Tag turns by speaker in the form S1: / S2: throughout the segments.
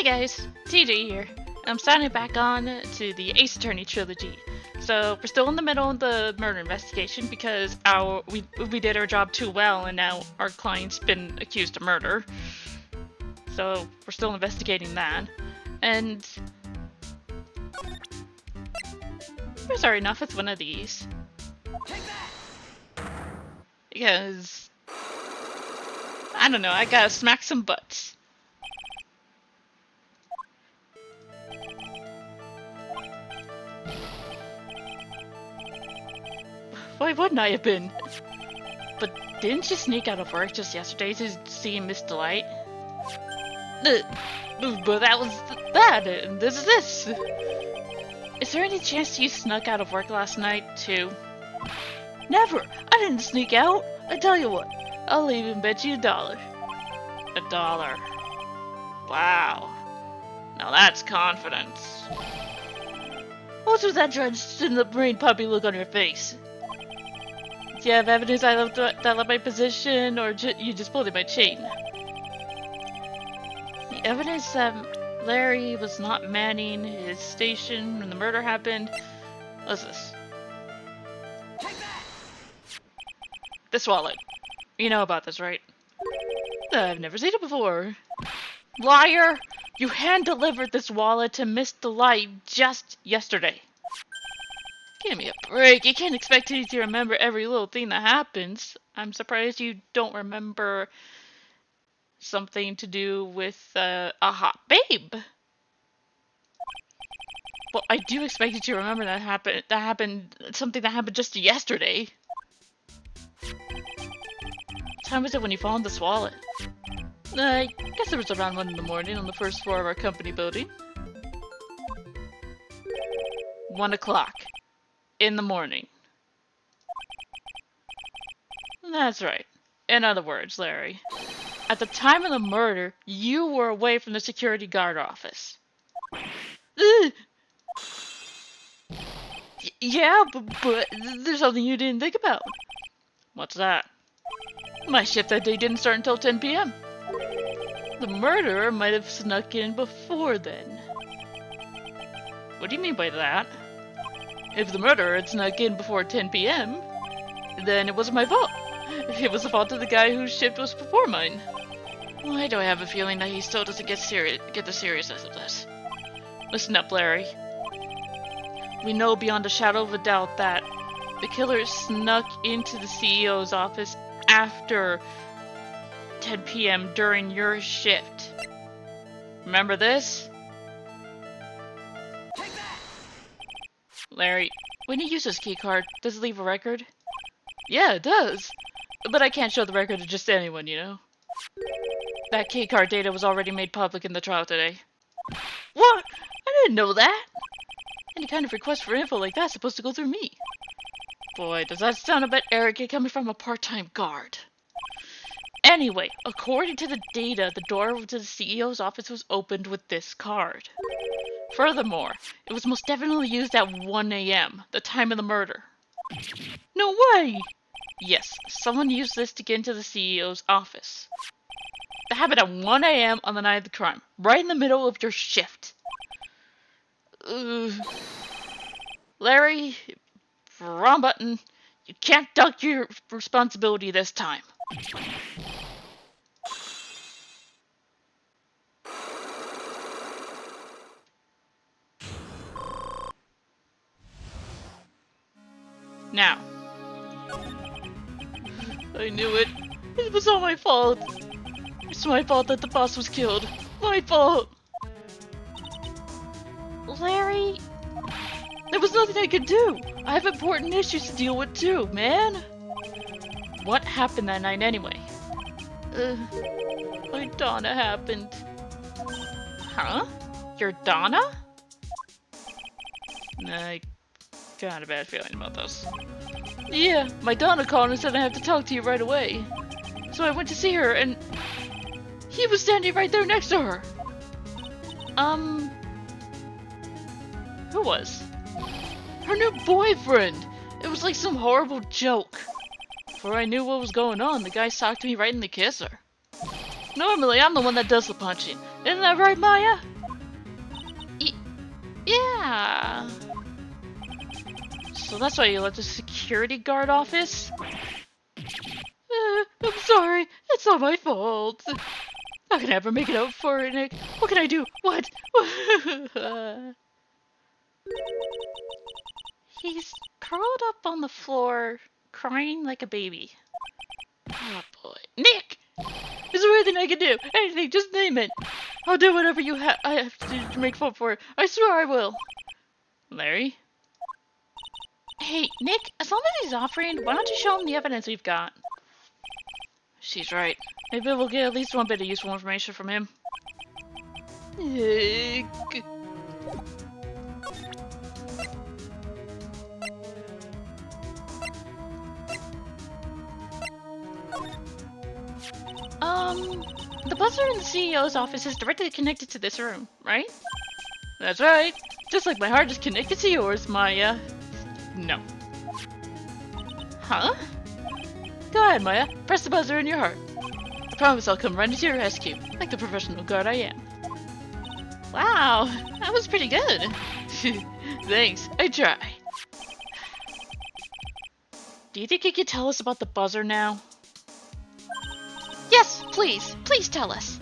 S1: guys, TJ here. I'm signing back on to the Attorney Trilogy. So we're still in the middle of the murder investigation because we did our job too well and now our client's been accused of murder. So we're still investigating that. And sorry enough, it's one of these. Because I don't know, I gotta smack some butts. Why wouldn't I have been? But didn't you sneak out of work just yesterday to see Miss Delight? But that was that, and this is this. Is there any chance you snuck out of work last night, too? Never! I didn't sneak out! I tell you what, I'll even bet you $1. $1. Wow. Now that's confidence. What's with that drenched in the brain puppy look on your face? Do you have evidence I left my position, or you just pulled in my chain? The evidence that Larry was not manning his station when the murder happened. What's this? This wallet. You know about this, right? I've never seen it before. Liar! You hand-delivered this wallet to Miss Delight just yesterday. Give me a break. You can't expect me to remember every little thing that happens. I'm surprised you don't remember something to do with a hot babe. Well, I do expect you to remember something that happened just yesterday. What time was it when you found this wallet? I guess it was around 1 in the morning on the first floor of our company building. 1 o'clock. In the morning. That's right. In other words, Larry, at the time of the murder, you were away from the security guard office. Yeah, but there's something you didn't think about. What's that? My shift that day didn't start until 10 p.m. The murderer might have snuck in before then. What do you mean by that? If the murderer had snuck in before 10 p.m., then it wasn't my fault. It was the fault of the guy whose shift was before mine. Why do I have a feeling that he still doesn't get the seriousness of this? Listen up, Larry. We know beyond a shadow of a doubt that the killer snuck into the CEO's office after 10 p.m. during your shift. Remember this? Larry, when you use this keycard, does it leave a record? Yeah, it does. But I can't show the record to just anyone, you know? That keycard data was already made public in the trial today. What? I didn't know that! Any kind of request for info like that's supposed to go through me. Boy, does that sound a bit arrogant coming from a part-time guard. Anyway, according to the data, the door to the CEO's office was opened with this card. Furthermore, it was most definitely used at 1 a.m., the time of the murder. No way! Yes, someone used this to get into the CEO's office. That happened at 1 a.m. on the night of the crime, right in the middle of your shift. Larry, wrong button. You can't duck your responsibility this time. Now. I knew it. It was all my fault. It's my fault that the boss was killed. My fault. Larry, there was nothing I could do. I have important issues to deal with too, man. What happened that night anyway? My Donna happened. Huh? Your Donna? I got a bad feeling about this. Yeah, my Donna called and said I have to talk to you right away. So I went to see her and he was standing right there next to her. Who was? Her new boyfriend! It was like some horrible joke. Before I knew what was going on, the guy socked me right in the kisser. Normally, I'm the one that does the punching. Isn't that right, Maya? Yeah. So that's why you left the security guard office? I'm sorry. It's not my fault. How can I ever make it up for it, Nick? What can I do? What? He's curled up on the floor, crying like a baby. Oh boy. Nick! Is there anything I can do? Anything, just name it. I'll do whatever I have to do to make up for it. I swear I will. Larry? Hey, Nick, as long as he's offering, why don't you show him the evidence we've got? She's right. Maybe we'll get at least one bit of useful information from him. The buzzer in the CEO's office is directly connected to this room, right? That's right. Just like my heart is connected to yours, Maya. No. Huh? Go ahead, Maya. Press the buzzer in your heart. I promise I'll come running to your rescue, like the professional guard I am. Wow, that was pretty good. Thanks, I try. Do you think you could tell us about the buzzer now? Yes, please. Please tell us.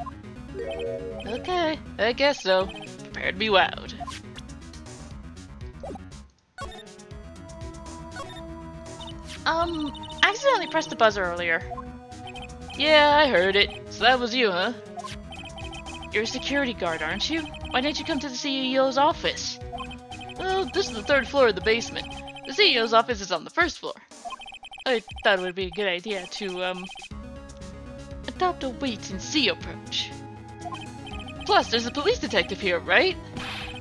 S1: Okay, I guess so. Prepare to be wowed. I accidentally pressed the buzzer earlier. Yeah, I heard it. So that was you, huh? You're a security guard, aren't you? Why didn't you come to the CEO's office? Well, this is the 3rd floor of the basement. The CEO's office is on the 1st floor. I thought it would be a good idea to, adopt a wait-and-see approach. Plus, there's a police detective here, right?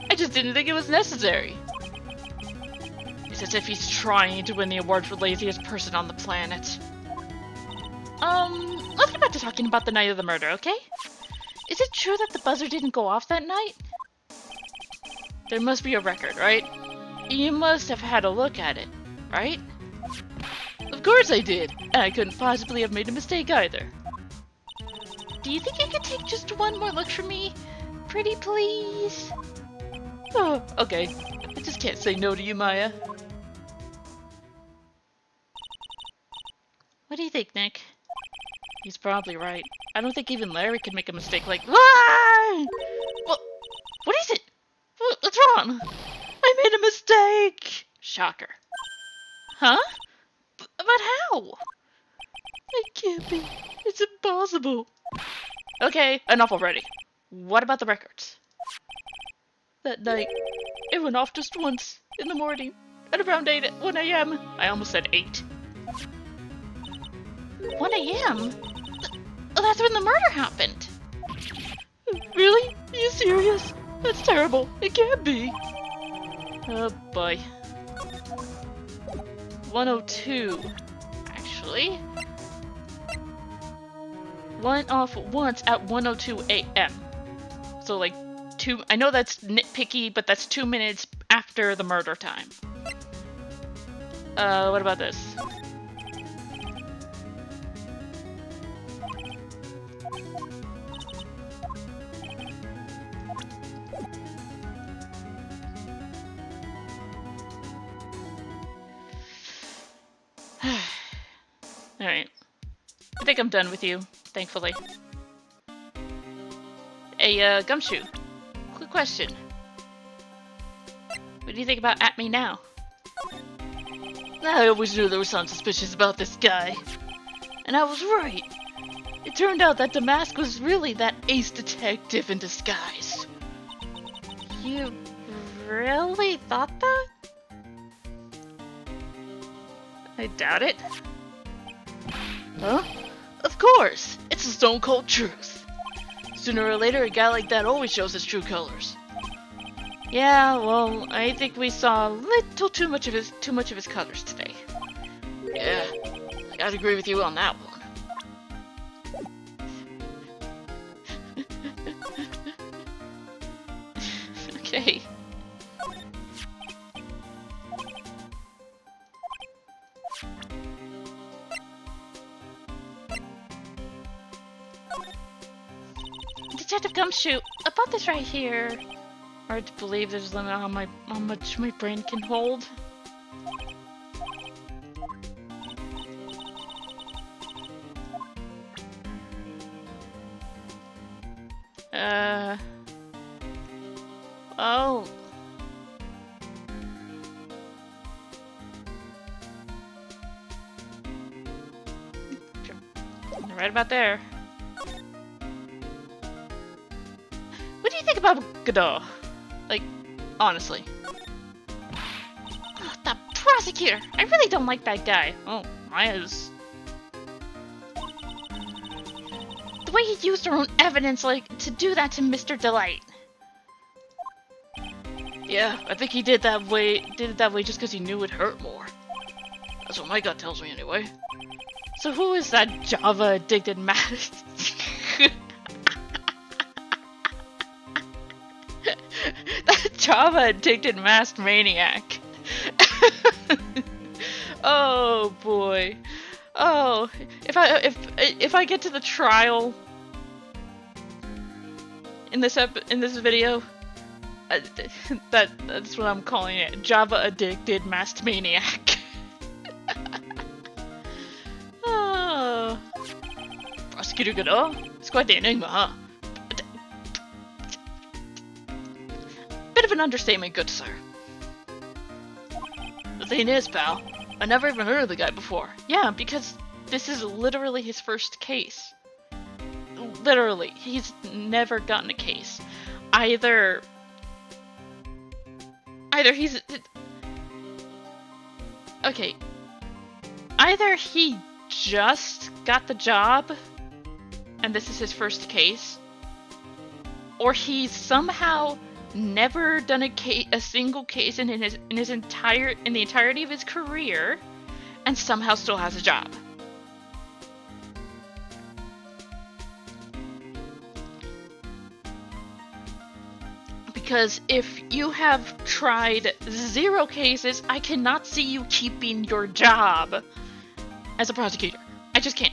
S1: I just didn't think it was necessary. It's as if he's trying to win the award for laziest person on the planet. Let's get back to talking about the night of the murder, okay? Is it true that the buzzer didn't go off that night? There must be a record, right? You must have had a look at it, right? Of course I did, and I couldn't possibly have made a mistake either. Do you think you could take just one more look from me? Pretty please? Oh, okay. I just can't say no to you, Maya. What do you think, Nick? He's probably right. I don't think even Larry could make a mistake like— Ah! What is it? What's wrong? I made a mistake! Shocker. Huh? But how? It can't be. It's impossible. Okay, enough already. What about the records? That night, it went off just once, in the morning, at around 1 a.m. I almost said 8. 1 a.m.? That's when the murder happened. Really? Are you serious? That's terrible. It can't be. Oh boy. 102. Actually. Went off once at 1:02 a.m. So like 2. I know that's nitpicky, but that's 2 minutes after the murder time. What about this? Alright. I think I'm done with you, thankfully. Hey, Gumshoe. Quick question. What do you think about At Me Now? I always knew there was something suspicious about this guy. And I was right. It turned out that Damask was really that ace detective in disguise. You really thought that? I doubt it. Huh? Of course! It's the stone cold truth. Sooner or later, a guy like that always shows his true colors. Yeah, well, I think we saw a little too much of his colors today. Yeah, I gotta agree with you on that one. Okay. Gumshoe, about this right here. Hard to believe there's a limit on how much my brain can hold. Oh. Right about there. What do you think about Godot? Like, honestly. Oh, the prosecutor! I really don't like that guy. Oh, Maya's... The way he used her own evidence, like, to do that to Mr. Delight. Yeah, I think he did it that way just because he knew it'd hurt more. That's what my gut tells me anyway. So who is that Java-addicted masked... that Java-addicted masked maniac? Oh boy. Oh, if I get to the trial in this video, that's what I'm calling it. Java-addicted masked maniac. Prosecutor Godot? It's quite the enigma, huh? Bit of an understatement, good sir. The thing is, pal, I never even heard of the guy before. Yeah, because this is literally his first case. Literally, he's never gotten a case. Either he's... Okay. Either he just got the job, and this is his first case, or he's somehow never done a single case in the entirety of his career, and somehow still has a job. Because if you have tried 0 cases, I cannot see you keeping your job as a prosecutor. I just can't.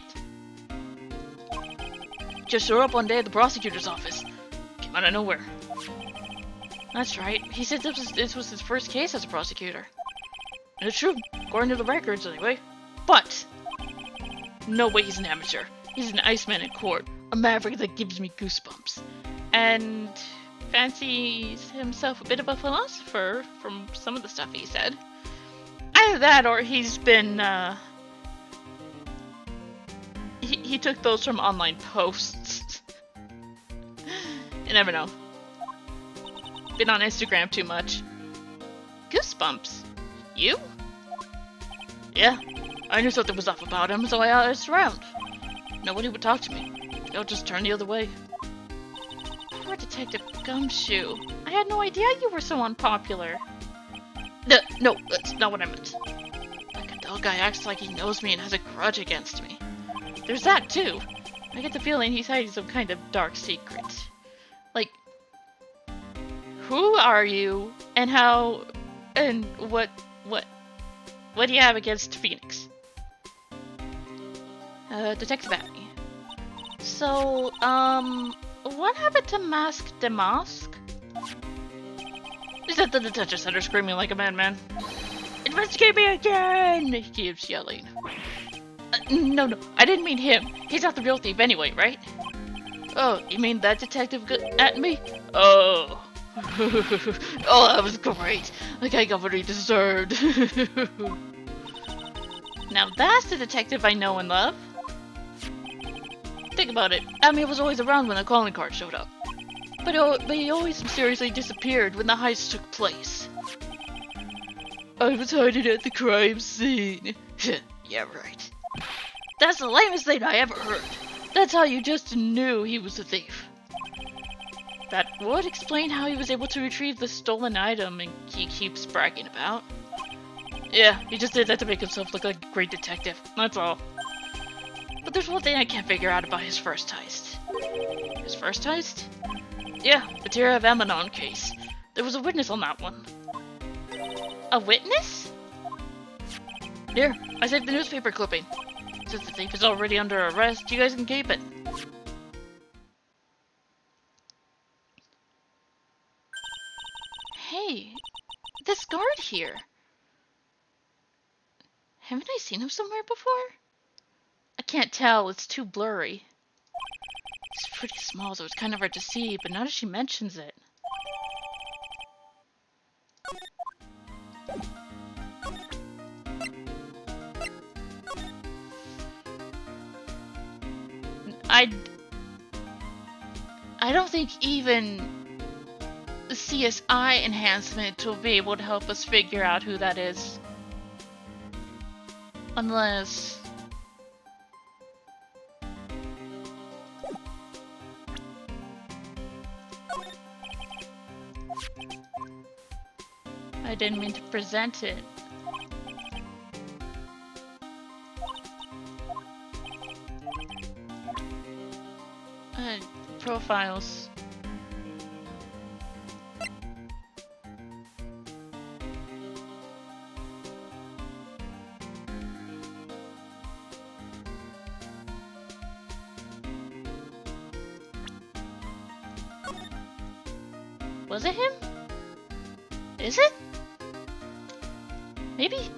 S1: Just showed up one day at the prosecutor's office. Came out of nowhere. That's right. He said this was his first case as a prosecutor. And it's true, according to the records anyway. But no way he's an amateur. He's an Iceman in court. A maverick that gives me goosebumps. And fancies himself a bit of a philosopher from some of the stuff he said. Either that or he's been he took those from online posts. You never know. Been on Instagram too much. Goosebumps? You? Yeah, I knew something was off about him, so I asked around. Nobody would talk to me. They'll just turn the other way. Poor Detective Gumshoe. I had no idea you were so unpopular. No, that's not what I meant. That Cadell guy acts like he knows me and has a grudge against me. There's that too. I get the feeling he's hiding some kind of dark secret. Like, who are you, and how, and what do you have against Phoenix? Detective Abby. So, what happened to Mask Demask? Is that the detention center screaming like a madman? Investigate me again! He keeps yelling. No, I didn't mean him. He's not the real thief anyway, right? Oh, you mean that detective at me? Oh. Oh, that was great. The guy got what he deserved. Now that's the detective I know and love. Think about it. Abby was always around when the calling card showed up. But he always mysteriously disappeared when the heist took place. I was hiding at the crime scene. Yeah, right. That's the lamest thing I ever heard. That's how you just knew he was a thief. That would explain how he was able to retrieve the stolen item and he keeps bragging about. Yeah, he just did that to make himself look like a great detective, that's all. But there's one thing I can't figure out about his first heist. His first heist? Yeah, the Tierra of Amanon case. There was a witness on that one. A witness? Here, I saved the newspaper clipping. Since the thief is already under arrest, you guys can keep it. Hey, this guard here. Haven't I seen him somewhere before? I can't tell, it's too blurry. It's pretty small, so it's kind of hard to see, but now that she mentions it. I don't think even the CSI enhancement will be able to help us figure out who that is. Unless... I didn't mean to present it. Profiles. Was it him? Is it? Maybe?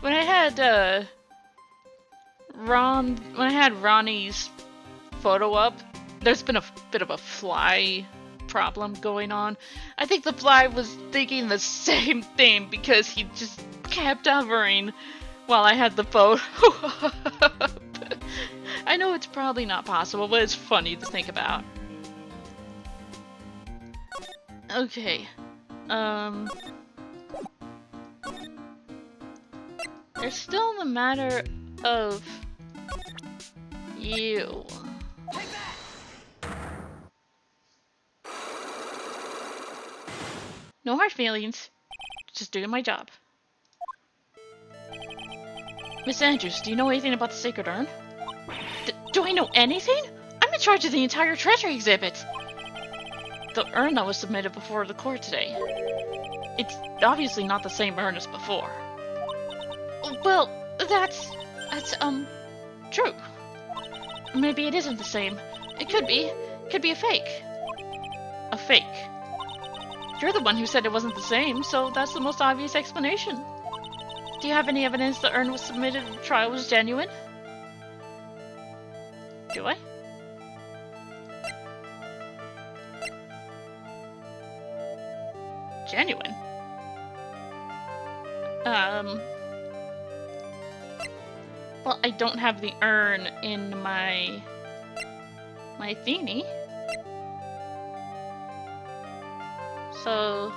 S1: When I had Ronnie's photo up, there's been a bit of a fly problem going on. I think the fly was thinking the same thing because he just kept hovering while I had the photo up. I know it's probably not possible, but it's funny to think about. Okay. There's still the matter of you. No hard feelings. Just doing my job. Miss Andrews, do you know anything about the Sacred Urn? Do I know anything? I'm in charge of the entire treasure exhibit! The urn that was submitted before the court today. It's obviously not the same urn as before. Well, that's true. Maybe it isn't the same. It could be. Could be a fake. A fake. You're the one who said it wasn't the same, so that's the most obvious explanation. Do you have any evidence the urn was submitted at the trial was genuine? Do I? Genuine? Well, I don't have the urn in my thingy. So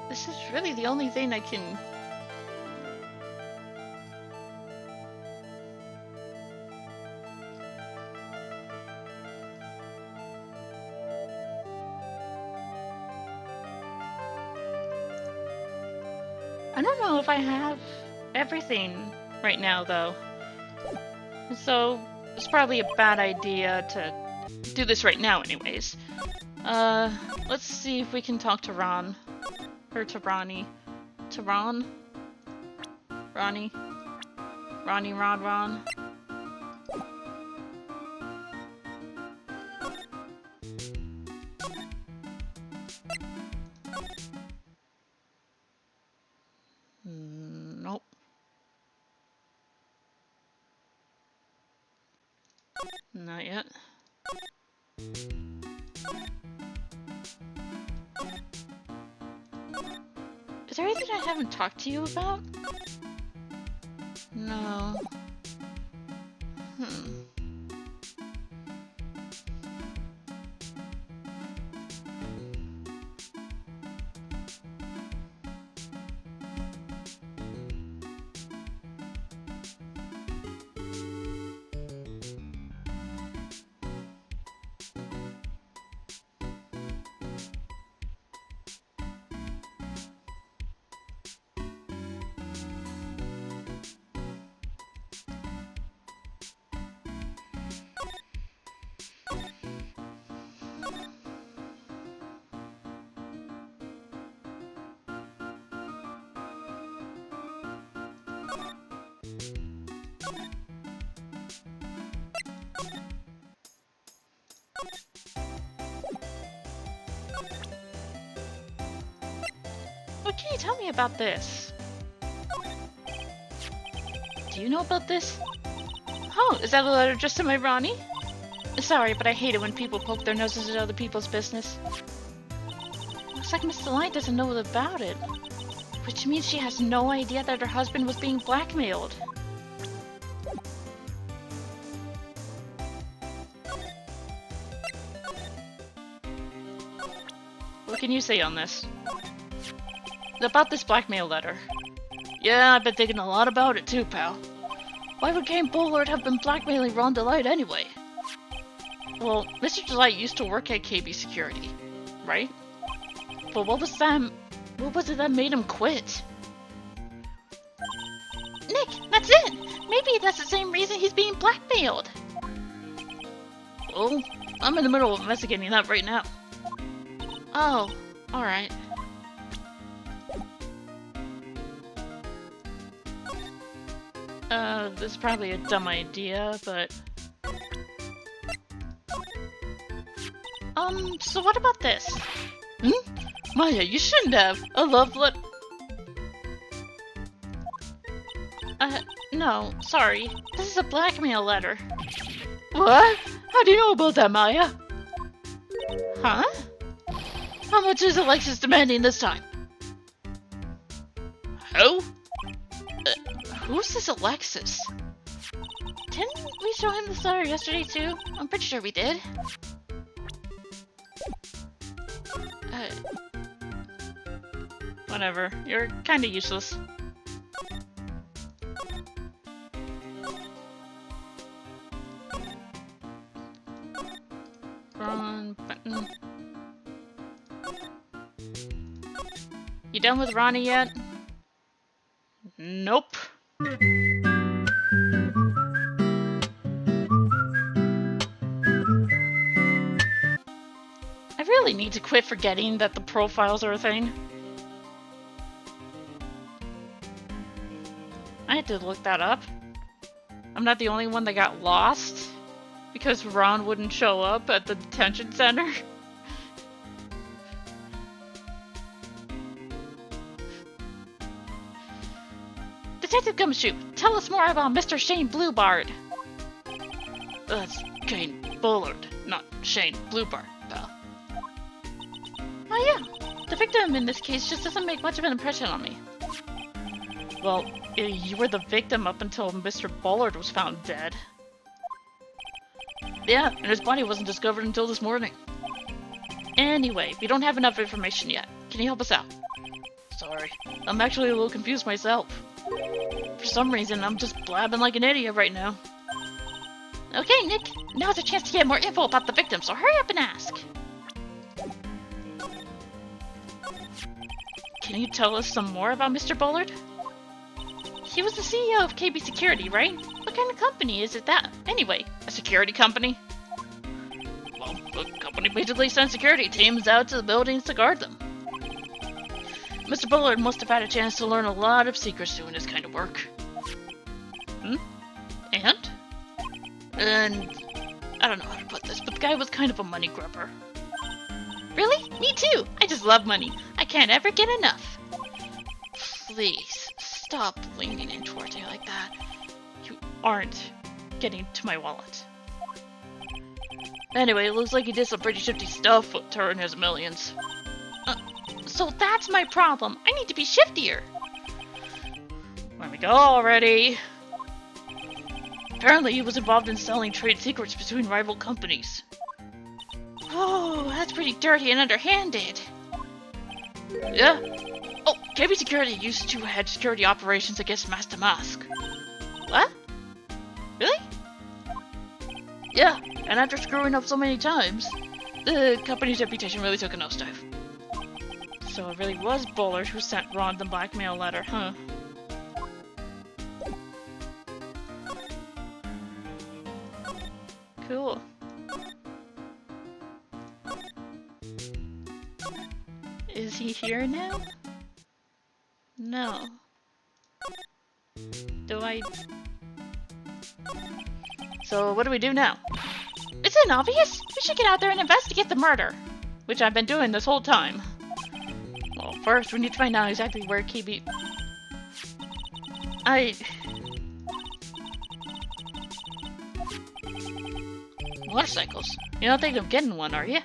S1: this is really the only thing I can... I don't know if I have everything right now, though. So it's probably a bad idea to do this right now anyways. Let's see if we can talk to Ron. Or to Ronnie. To Ron? Ronnie? Ronnie, Ron. Nope. Not yet. Is there anything I haven't talked to you about? No. What can you tell me about this? Do you know about this? Oh, is that a letter just to my Ronnie? Sorry, but I hate it when people poke their noses at other people's business. Looks like Miss Delight doesn't know about it. Which means she has no idea that her husband was being blackmailed. What can you say on this? About this blackmail letter. Yeah, I've been thinking a lot about it too, pal. Why would Kane Bullard have been blackmailing Ron Delight anyway? Well, Mr. Delight used to work at KB Security, right? But what was it that made him quit? Nick, that's it! Maybe that's the same reason he's being blackmailed! Well, I'm in the middle of investigating that right now. Oh, alright. This is probably a dumb idea, but... so what about this? Maya, you shouldn't have. A love letter. No, sorry. This is a blackmail letter. What? How do you know about that, Maya? Huh? How much is Alexis demanding this time? Who? Who's this Alexis? Didn't we show him this letter yesterday too? I'm pretty sure we did. Whatever. You're kinda useless. Wrong button. You done with Ronnie yet? Nope. I really need to quit forgetting that the profiles are a thing. I had to look that up. I'm not the only one that got lost because Ron wouldn't show up at the detention center. Detective Gumshoe, tell us more about Mr. Shane Bluebard. That's Kane Bullard, not Shane Bluebard, pal. Oh yeah, the victim in this case just doesn't make much of an impression on me. Well, you were the victim up until Mr. Bullard was found dead. Yeah, and his body wasn't discovered until this morning. Anyway, we don't have enough information yet. Can you help us out? Sorry, I'm actually a little confused myself. For some reason, I'm just blabbing like an idiot right now. Okay, Nick, now's a chance to get more info about the victim, so hurry up and ask. Can you tell us some more about Mr. Bullard? He was the CEO of KB Security, right? What kind of company is it that? Anyway, a security company? Well, the company basically sends security teams out to the buildings to guard them. Mr. Bullard must have had a chance to learn a lot of secrets doing this kind of work. And I don't know how to put this, but the guy was kind of a money grubber. Really? Me too! I just love money. I can't ever get enough. Please, stop leaning in towards me like that. You aren't getting to my wallet. Anyway, it looks like he did some pretty shifty stuff to earn his millions. So that's my problem. I need to be shiftier. Let me go already. Apparently he was involved in selling trade secrets between rival companies. Oh, that's pretty dirty and underhanded. Yeah. Oh, KB Security used to head security operations against Master Mask. What? Really? Yeah, and after screwing up so many times, the company's reputation really took a nosedive. So it really was Bullard who sent Ron the blackmail letter, huh? Cool. Is he here now? No. Do I... So what do we do now? Isn't it obvious? We should get out there and investigate the murder. Which I've been doing this whole time. Well, first we need to find out exactly where KB... Motorcycles? You don't think of getting one, are you?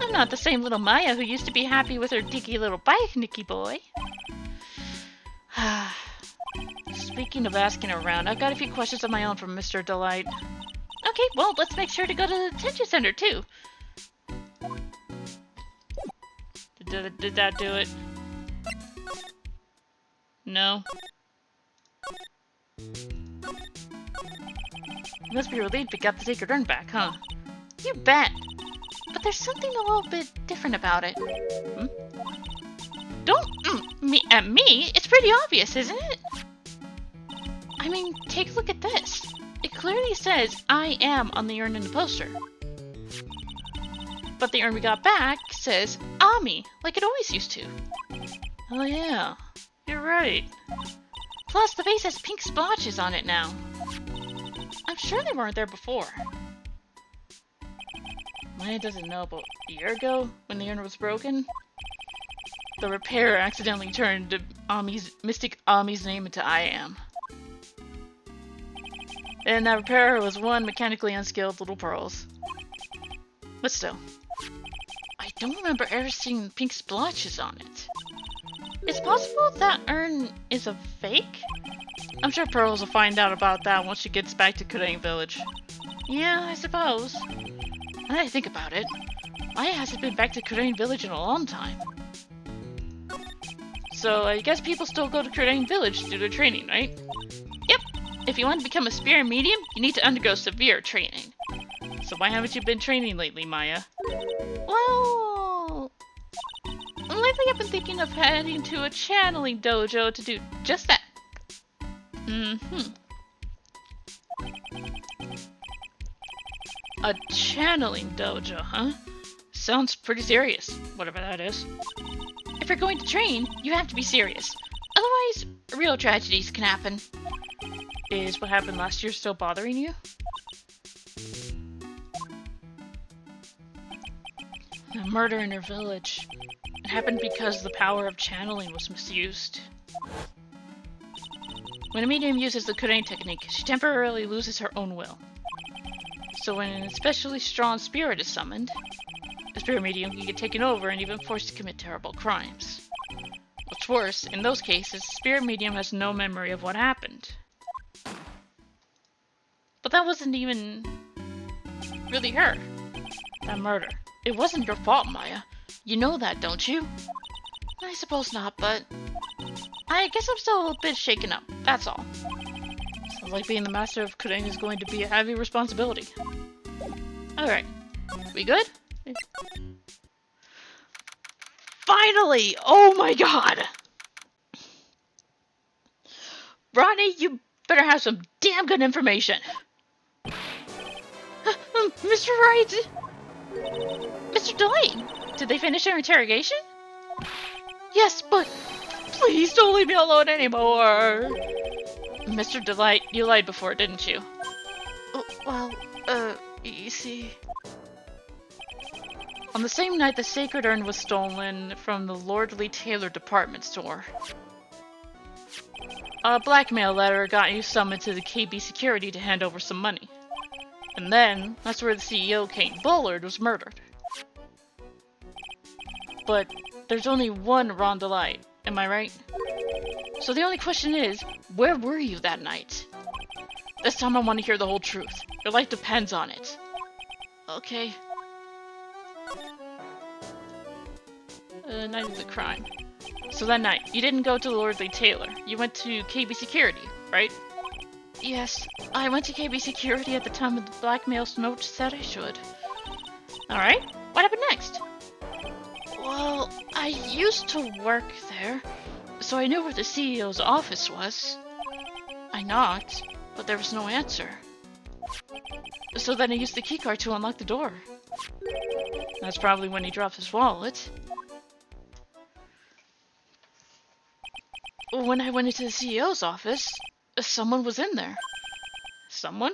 S1: I'm not the same little Maya who used to be happy with her dicky little bike, Nicky boy. Speaking of asking around, I've got a few questions of my own from Mr. Delight. Okay, well, let's make sure to go to the detention center, too. Did that do it? No. You must be relieved to get the sacred urn back, huh? You bet. But there's something a little bit different about it. Hmm? Don't at me. It's pretty obvious, isn't it? I mean, take a look at this. It clearly says I am on the urn in the poster. But the urn we got back says Ami, like it always used to. Oh yeah, you're right. Plus, the vase has pink splotches on it now. I'm sure they weren't there before. Maya doesn't know, but a year ago, when the urn was broken, the repairer accidentally turned Mystic Ami's name into I am. And that repairer was one mechanically unskilled little pearls. But still, I don't remember ever seeing pink splotches on it. It's possible that urn is a fake? I'm sure Pearls will find out about that once she gets back to Kurain Village. Yeah, I suppose. Now that I think about it, Maya hasn't been back to Kurain Village in a long time. So I guess people still go to Kurain Village to do their training, right? Yep. If you want to become a spirit medium, you need to undergo severe training. So why haven't you been training lately, Maya? Well... lately I've been thinking of heading to a channeling dojo to do just that. A channeling dojo, huh? Sounds pretty serious, whatever that is. If you're going to train, you have to be serious. Otherwise, real tragedies can happen. Is what happened last year still bothering you? A murder in her village. It happened because the power of channeling was misused. When a medium uses the Kurain technique, she temporarily loses her own will. So when an especially strong spirit is summoned, the spirit medium can get taken over and even forced to commit terrible crimes. What's worse, in those cases, the spirit medium has no memory of what happened. But that wasn't even really her. That murder. It wasn't your fault, Maya. You know that, don't you? I suppose not, but I guess I'm still a bit shaken up, that's all. Sounds like being the master of Kurain is going to be a heavy responsibility. Alright, we good? Finally! Oh my god! Ronnie, you better have some damn good information! Mr. Wright! Mr. Delight! Did they finish their interrogation? Yes, but please don't leave me alone anymore! Mr. Delight, you lied before, didn't you? Well, you see... On the same night the sacred urn was stolen from the Lordly Taylor department store, a blackmail letter got you summoned to the KB security to hand over some money. And then, that's where the CEO, Kate Bullard, was murdered. But there's only one Ron Delight, am I right? So the only question is, where were you that night? This time I want to hear the whole truth. Your life depends on it. Okay. Night of the crime. So that night, you didn't go to Lordly Taylor. You went to KB Security, right? Yes, I went to KB Security at the time of the blackmail note said I should. Alright, what happened next? Well, I used to work there, so I knew where the CEO's office was. I knocked, but there was no answer. So then I used the keycard to unlock the door. That's probably when he dropped his wallet. When I went into the CEO's office, someone was in there. Someone?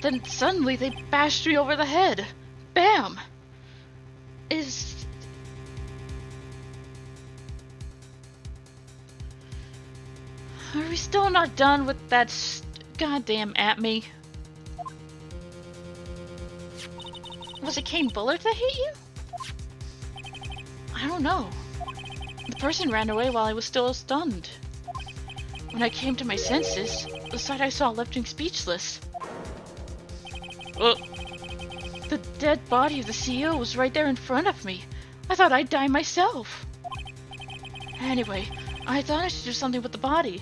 S1: Then suddenly they bashed me over the head. Bam! Is... Are we still not done with that goddamn at me? Was it Kane Bullard that hit you? I don't know. The person ran away while I was still stunned. When I came to my senses, the sight I saw left me speechless. The dead body of the CEO was right there in front of me. I thought I'd die myself. Anyway, I thought I should do something with the body.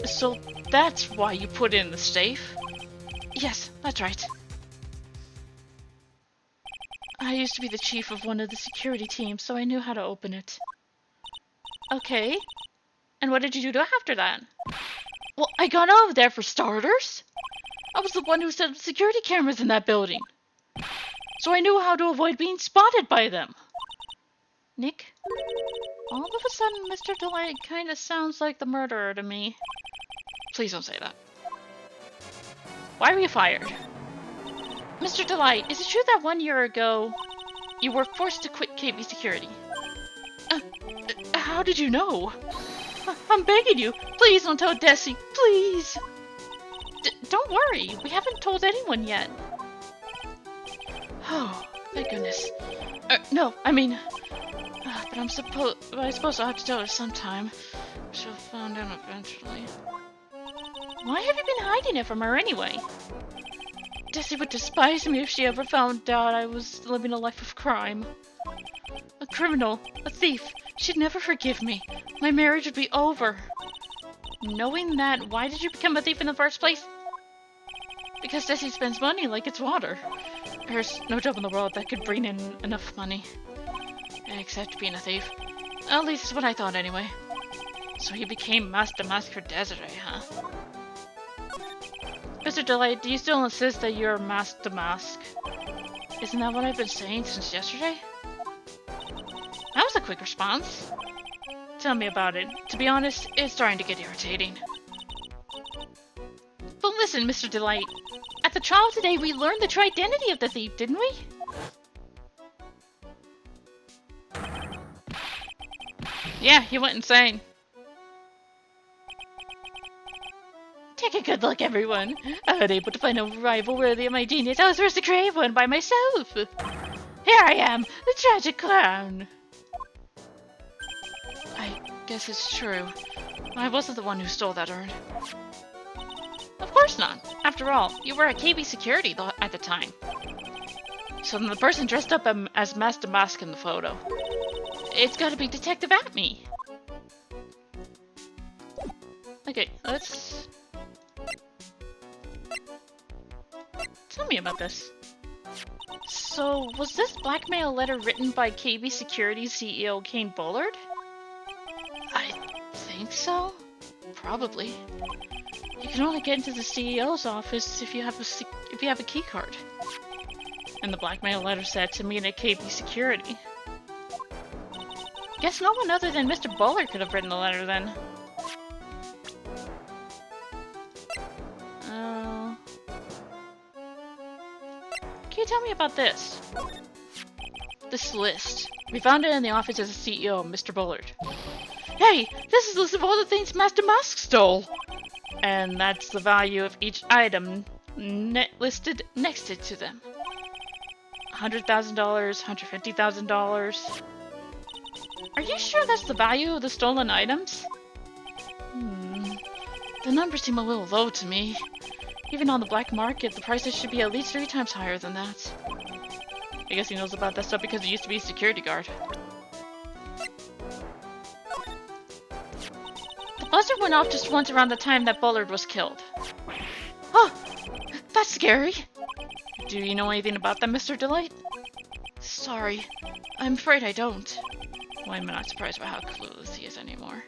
S1: So that's why you put it in the safe? Yes, that's right. I used to be the chief of one of the security teams, so I knew how to open it. Okay. And what did you do after that? Well, I got out of there for starters. I was the one who set up security cameras in that building. So I knew how to avoid being spotted by them. Nick? All of a sudden, Mr. Delight kind of sounds like the murderer to me. Please don't say that. Why were you fired? Mr. Delight, is it true that 1 year ago, you were forced to quit KB Security? How did you know? I'm begging you, please don't tell Desi, please! Don't worry, we haven't told anyone yet. Oh, thank goodness. No, I mean... but I suppose I'll have to tell her sometime. She'll find out eventually. Why have you been hiding it from her anyway? Desi would despise me if she ever found out I was living a life of crime. A criminal, a thief, she'd never forgive me. My marriage would be over. Knowing that, why did you become a thief in the first place? Because Desi spends money like it's water. There's no job in the world that could bring in enough money. Except being a thief. At least that's what I thought anyway. So you became Master Mask for Desiree, huh? Mr. Delight, do you still insist that you're Master Mask? Isn't that what I've been saying since yesterday? That was a quick response. Tell me about it. To be honest, it's starting to get irritating. But listen, Mr. Delight. At the trial today, we learned the true identity of the thief, didn't we? Yeah, he went insane. Take a good look, everyone. Unable to find a rival worthy of my genius, I was forced to create one by myself. Here I am, the tragic clown. I guess it's true. I wasn't the one who stole that urn. Of course not. After all, you were at KB Security at the time. So then the person dressed up as Master Mask in the photo. It's gotta be Detective Atme. Okay, let's... Tell me about this. So, was this blackmail letter written by KB Security CEO Kane Bullard? I think so. Probably. You can only get into the CEO's office if you have a key card. And the blackmail letter said to meet at KB Security. Guess no one other than Mr. Bullard could have written the letter then. Can you tell me about this? This list. We found it in the office of the CEO, Mr. Bullard. Hey, this is the list of all the things Master Mask stole! And that's the value of each item listed next to them. $100,000, $150,000. Are you sure that's the value of the stolen items? The numbers seem a little low to me. Even on the black market, the prices should be at least 3 times higher than that. I guess he knows about that stuff because he used to be a security guard. The buzzer went off just once around the time that Bullard was killed. Oh, that's scary. Do you know anything about that, Mr. Delight? Sorry, I'm afraid I don't. Well, I'm not surprised by how clueless he is anymore.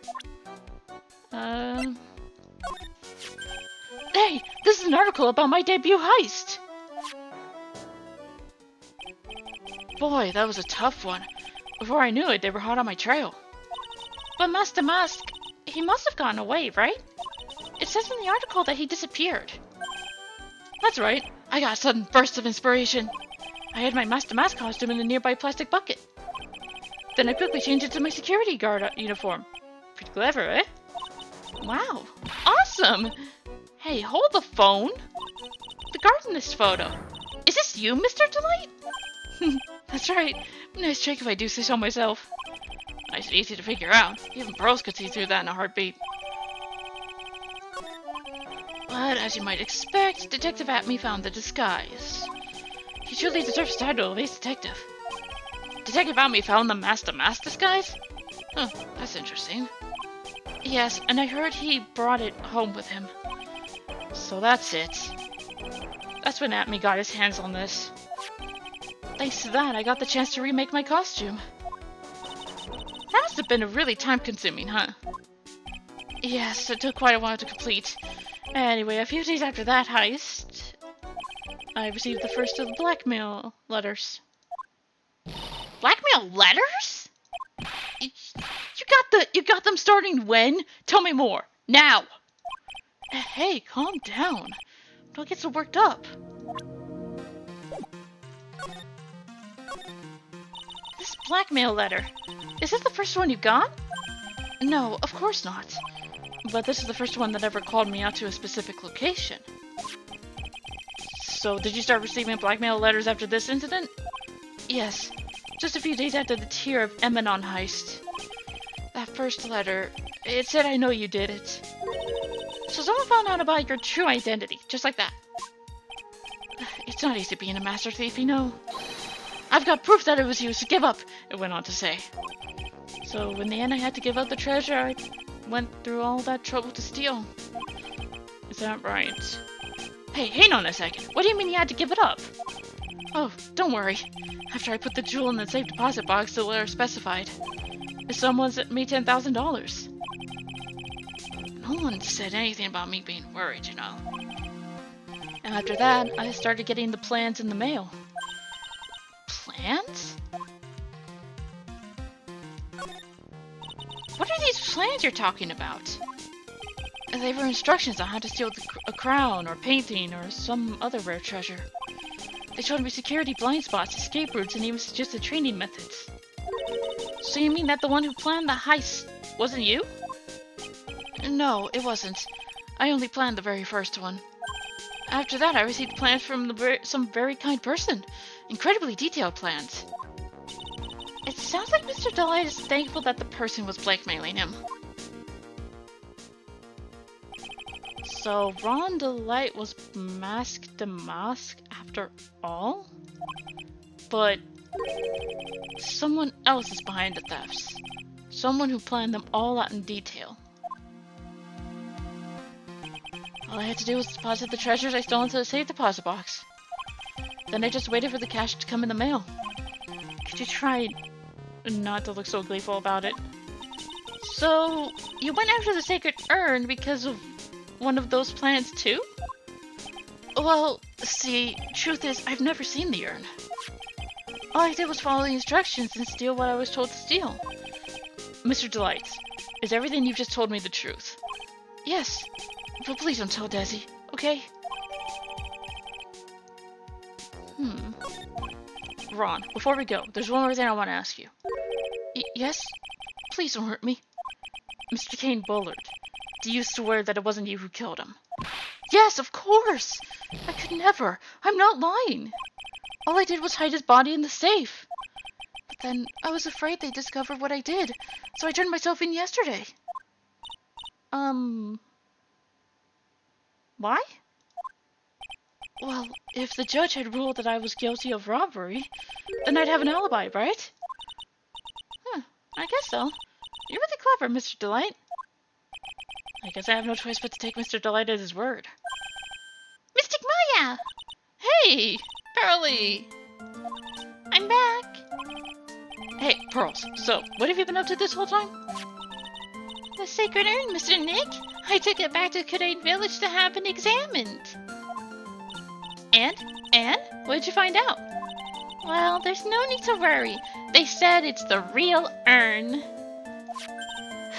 S1: Hey, this is an article about my debut heist! Boy, that was a tough one. Before I knew it, they were hot on my trail. But Master Mask, he must have gotten away, right? It says in the article that he disappeared. That's right. I got a sudden burst of inspiration. I had my Master Mask costume in a nearby plastic bucket. Then I quickly changed it to my security guard uniform. Pretty clever, eh? Wow. Awesome! Hey, hold the phone. The guard in this photo. Is this you, Mr. Delight? That's right. Nice trick if I do say so myself. Nice and easy to figure out. Even pros could see through that in a heartbeat. But as you might expect, Detective Atme found the disguise. He truly deserves the title of Ace Detective. Detective Atme found the Master Mask disguise? Huh, that's interesting. Yes, and I heard he brought it home with him. So that's it. That's when Atme got his hands on this. Thanks to that, I got the chance to remake my costume. That must have been really time-consuming, huh? Yes, it took quite a while to complete. Anyway, a few days after that heist, I received the first of the blackmail letters. Blackmail letters? You got them starting when? Tell me more. Now! Hey, calm down. Don't get so worked up. This blackmail letter. Is this the first one you got? No, of course not. But this is the first one that ever called me out to a specific location. So, did you start receiving blackmail letters after this incident? Yes. Just a few days after the Tear of Emanon heist. That first letter, it said I know you did it. So someone found out about your true identity, just like that. It's not easy being a master thief, you know. I've got proof that it was you, so give up, it went on to say. So in the end I had to give up the treasure I went through all that trouble to steal. Is that right? Hey, hang on a second. What do you mean you had to give it up? Oh, don't worry. After I put the jewel in the safe deposit box, the letter specified. The sum was at me $10,000. No one said anything about me being worried, you know. And after that, I started getting the plans in the mail. Plans? What are these plans you're talking about? They were instructions on how to steal a crown, or painting, or some other rare treasure. They showed me security blind spots, escape routes, and even suggested training methods. So you mean that the one who planned the heist wasn't you? No, it wasn't. I only planned the very first one. After that, I received plans from some very kind person. Incredibly detailed plans. It sounds like Mr. Delight is thankful that the person was blackmailing him. So Ron Delight was Mask the Mask after all? But someone else is behind the thefts. Someone who planned them all out in detail. All I had to do was deposit the treasures I stole into the safe deposit box. Then I just waited for the cash to come in the mail. Could you try not to look so gleeful about it? So, you went after the sacred urn because of one of those plans too? Well, see, truth is, I've never seen the urn. All I did was follow the instructions and steal what I was told to steal. Mr. Delight, is everything you've just told me the truth? Yes, but please don't tell Desi, okay? Ron, before we go, there's one more thing I want to ask you. Yes? Please don't hurt me. Mr. Kane Bullard, do you swear that it wasn't you who killed him? Yes, of course! I could never. I'm not lying. All I did was hide his body in the safe. But then, I was afraid they'd discover what I did, so I turned myself in yesterday. Why? Well, if the judge had ruled that I was guilty of robbery, then I'd have an alibi, right? I guess so. You're really clever, Mr. Delight. I guess I have no choice but to take Mr. Delight at his word. Mystic Maya! Hey! Pearly! I'm back! Hey, Pearls, so, what have you been up to this whole time? The sacred urn, Mr. Nick! I took it back to Kudane Village to have it examined. And? What did you find out? Well, there's no need to worry. They said it's the real urn.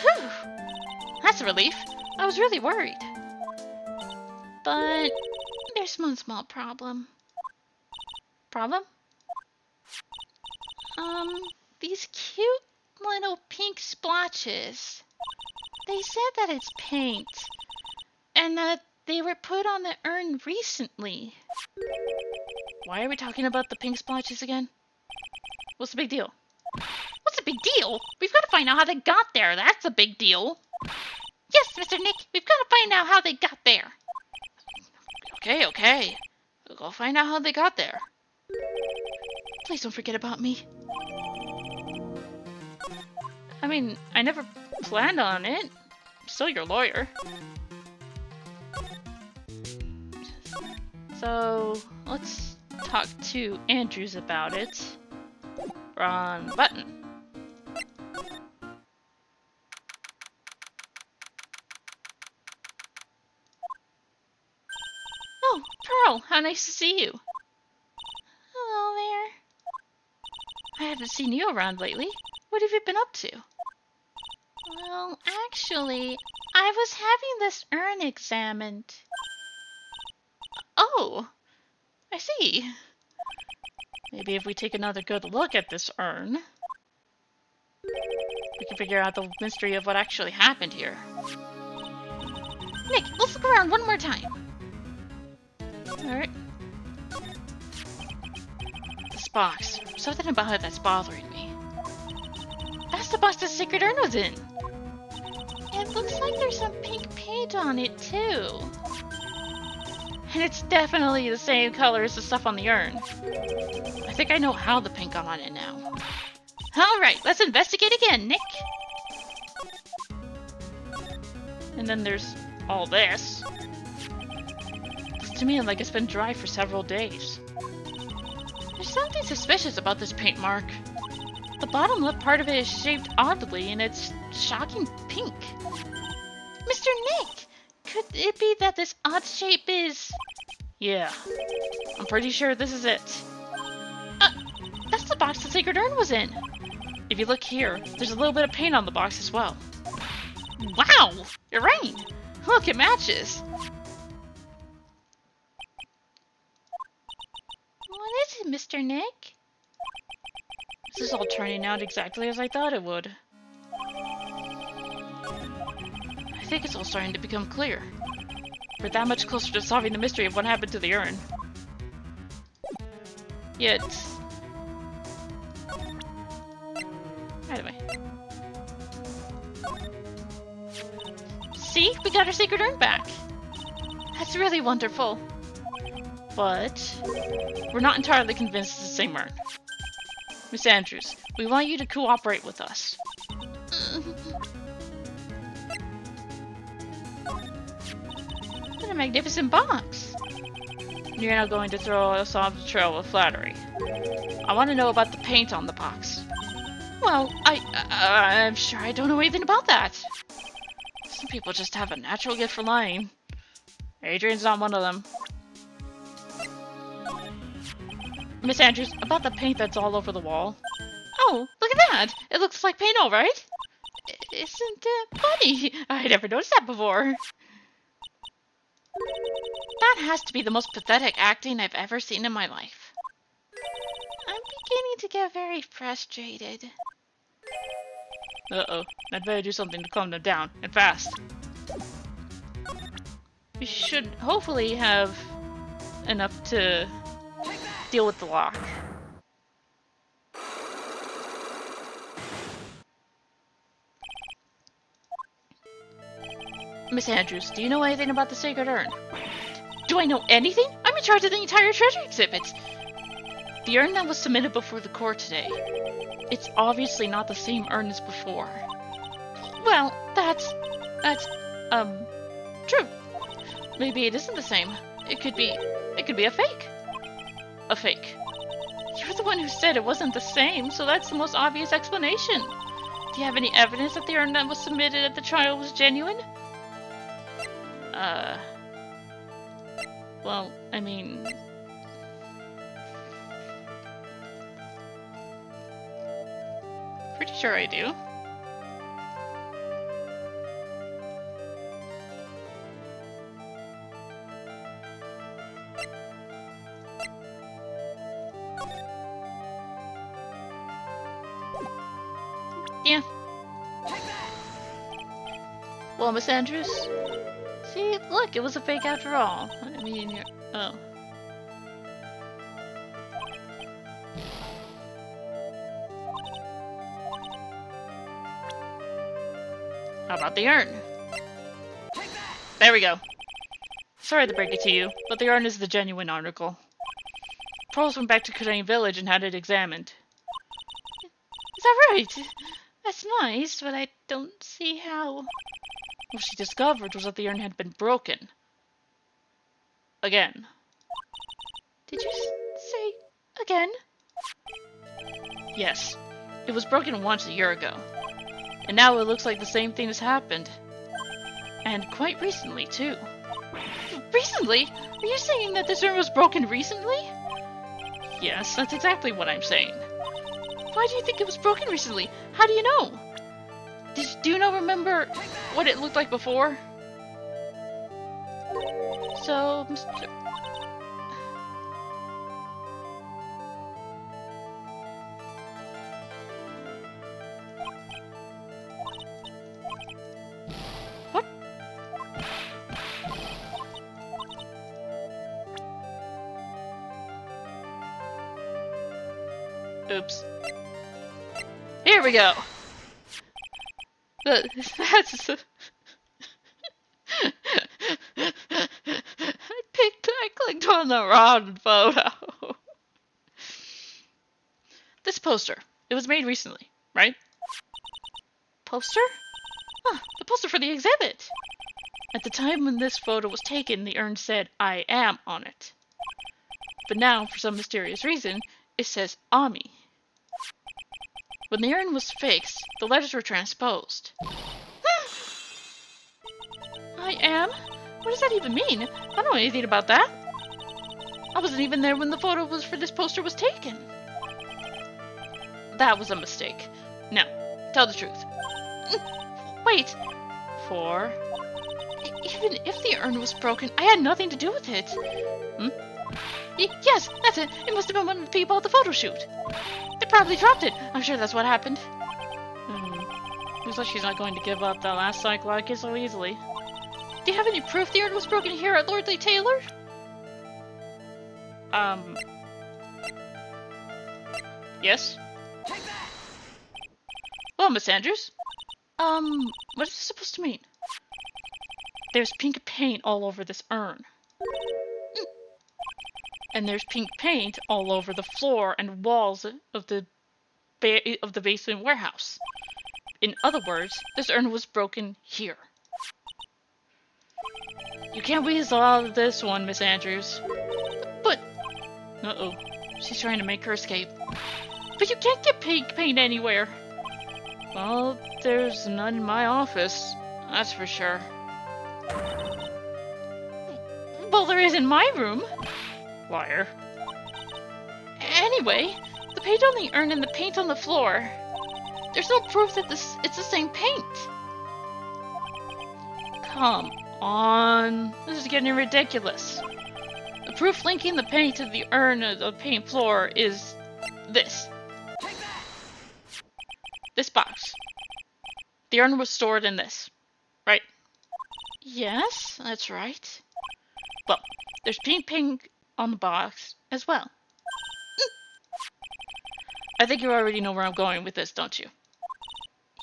S1: Whew! That's a relief. I was really worried. But there's one small problem. Problem? These cute little pink splotches. They said that it's paint, and that they were put on the urn recently. Why are we talking about the pink splotches again? What's the big deal?
S2: What's the big deal? We've got to find out how they got there. That's a big deal. Yes, Mr. Nick, we've got to find out how they got there.
S1: Okay. We'll go find out how they got there. Please don't forget about me. I mean, I never planned on it. I'm still your lawyer. So, let's talk to Andrews about it. Wrong button. Oh, Pearl, how nice to see you.
S2: Hello there.
S1: I haven't seen you around lately. What have you been up to?
S2: Well, actually, I was having this urn examined.
S1: Oh, I see. Maybe if we take another good look at this urn, we can figure out the mystery of what actually happened here.
S2: Nick, let's look around one more time.
S1: Alright. This box. Something about it that's bothering me. That's the box the sacred urn was in.
S2: It looks like there's some pink paint on it, too.
S1: And it's definitely the same color as the stuff on the urn. I think I know how the paint got on it now.
S2: Alright, let's investigate again, Nick.
S1: And then there's all this. Looks to me like it's been dry for several days. There's something suspicious about this paint mark. The bottom lip part of it is shaped oddly, and it's shocking pink.
S2: Mr. Nick, could it be that this odd shape is...
S1: Yeah, I'm pretty sure this is it.
S2: That's the box the sacred urn was in.
S1: If you look here, there's a little bit of paint on the box as well.
S2: Wow, you're right.
S1: Look, it matches.
S2: What is it, Mr. Nick?
S1: This is all turning out exactly as I thought it would. I think it's all starting to become clear. We're that much closer to solving the mystery of what happened to the urn. Yet... Anyway.
S2: See? We got our sacred urn back.
S1: That's really wonderful. But... we're not entirely convinced it's the same urn. Miss Andrews, we want you to cooperate with us.
S2: What a magnificent box.
S1: You're not going to throw us off the trail with flattery. I want to know about the paint on the box.
S2: Well,
S1: I'm sure I don't know anything about that. Some people just have a natural gift for lying. Adrian's not one of them. Miss Andrews, about the paint that's all over the wall.
S2: Oh, look at that! It looks like paint, all right. Isn't it funny?
S1: I never noticed that before. That has to be the most pathetic acting I've ever seen in my life.
S2: I'm beginning to get very frustrated.
S1: Uh-oh. I'd better do something to calm them down, and fast. We should hopefully have enough to deal with the lock. Miss Andrews, do you know anything about the sacred urn?
S2: Do I know anything? I'm in charge of the entire treasure exhibit.
S1: The urn that was submitted before the court today. It's obviously not the same urn as before.
S2: Well, that's
S1: true. Maybe it isn't the same. It could be a fake. A fake. You're the one who said it wasn't the same, so that's the most obvious explanation. Do you have any evidence that the urn that was submitted at the trial was genuine? Well, I mean... pretty sure I do.
S2: Yeah.
S1: Well, Miss Andrews? See, look, it was a fake after all. I mean, oh. How about the urn? There we go. Sorry to break it to you, but the urn is the genuine article. Pros went back to Kurain Village and had it examined.
S2: Is that right? That's nice, but I don't see how...
S1: What she discovered was that the urn had been broken. Again.
S2: Did you say again?
S1: Yes. It was broken once a year ago. And now it looks like the same thing has happened. And quite recently, too.
S2: Recently? Are you saying that this urn was broken recently?
S1: Yes, that's exactly what I'm saying.
S2: Why do you think it was broken recently? How do you know?
S1: Do you remember what it looked like before?
S2: So, Mr.
S1: What? Oops. Here we go! That's... I clicked on the wrong photo. This poster. It was made recently, right?
S2: Poster?
S1: Huh, the poster for the exhibit. At the time when this photo was taken, the urn said, "I am" on it. But now, for some mysterious reason, it says Ami. When the urn was fixed, the letters were transposed.
S2: I am? What does that even mean? I don't know anything about that. I wasn't even there when the photo for this poster was taken.
S1: That was a mistake. Now, tell the truth.
S2: Wait.
S1: For?
S2: Even if the urn was broken, I had nothing to do with it. Yes, that's it. It must have been one of the people at the photo shoot. They probably dropped it. I'm sure that's what happened.
S1: Looks like she's not going to give up that last cycle like it so easily.
S2: Do you have any proof the urn was broken here at Lordly Taylor?
S1: Yes? Well, Miss Andrews? What is this supposed to mean? There's pink paint all over this urn. And there's pink paint all over the floor and walls of the basement warehouse. In other words, this urn was broken here. You can't weasel out of this one, Miss Andrews.
S2: But...
S1: Uh-oh. She's trying to make her escape.
S2: But you can't get pink paint anywhere.
S1: Well, there's none in my office. That's for sure.
S2: Well, there is in my room.
S1: Liar.
S2: Anyway, the paint on the urn and the paint on the floor. There's no proof that it's the same paint.
S1: Come on. This is getting ridiculous. The proof linking the paint to the urn of the paint floor is this. This box. The urn was stored in this. Right?
S2: Yes, that's right.
S1: Well, there's pink paint on the box as well. I think you already know where I'm going with this, don't you?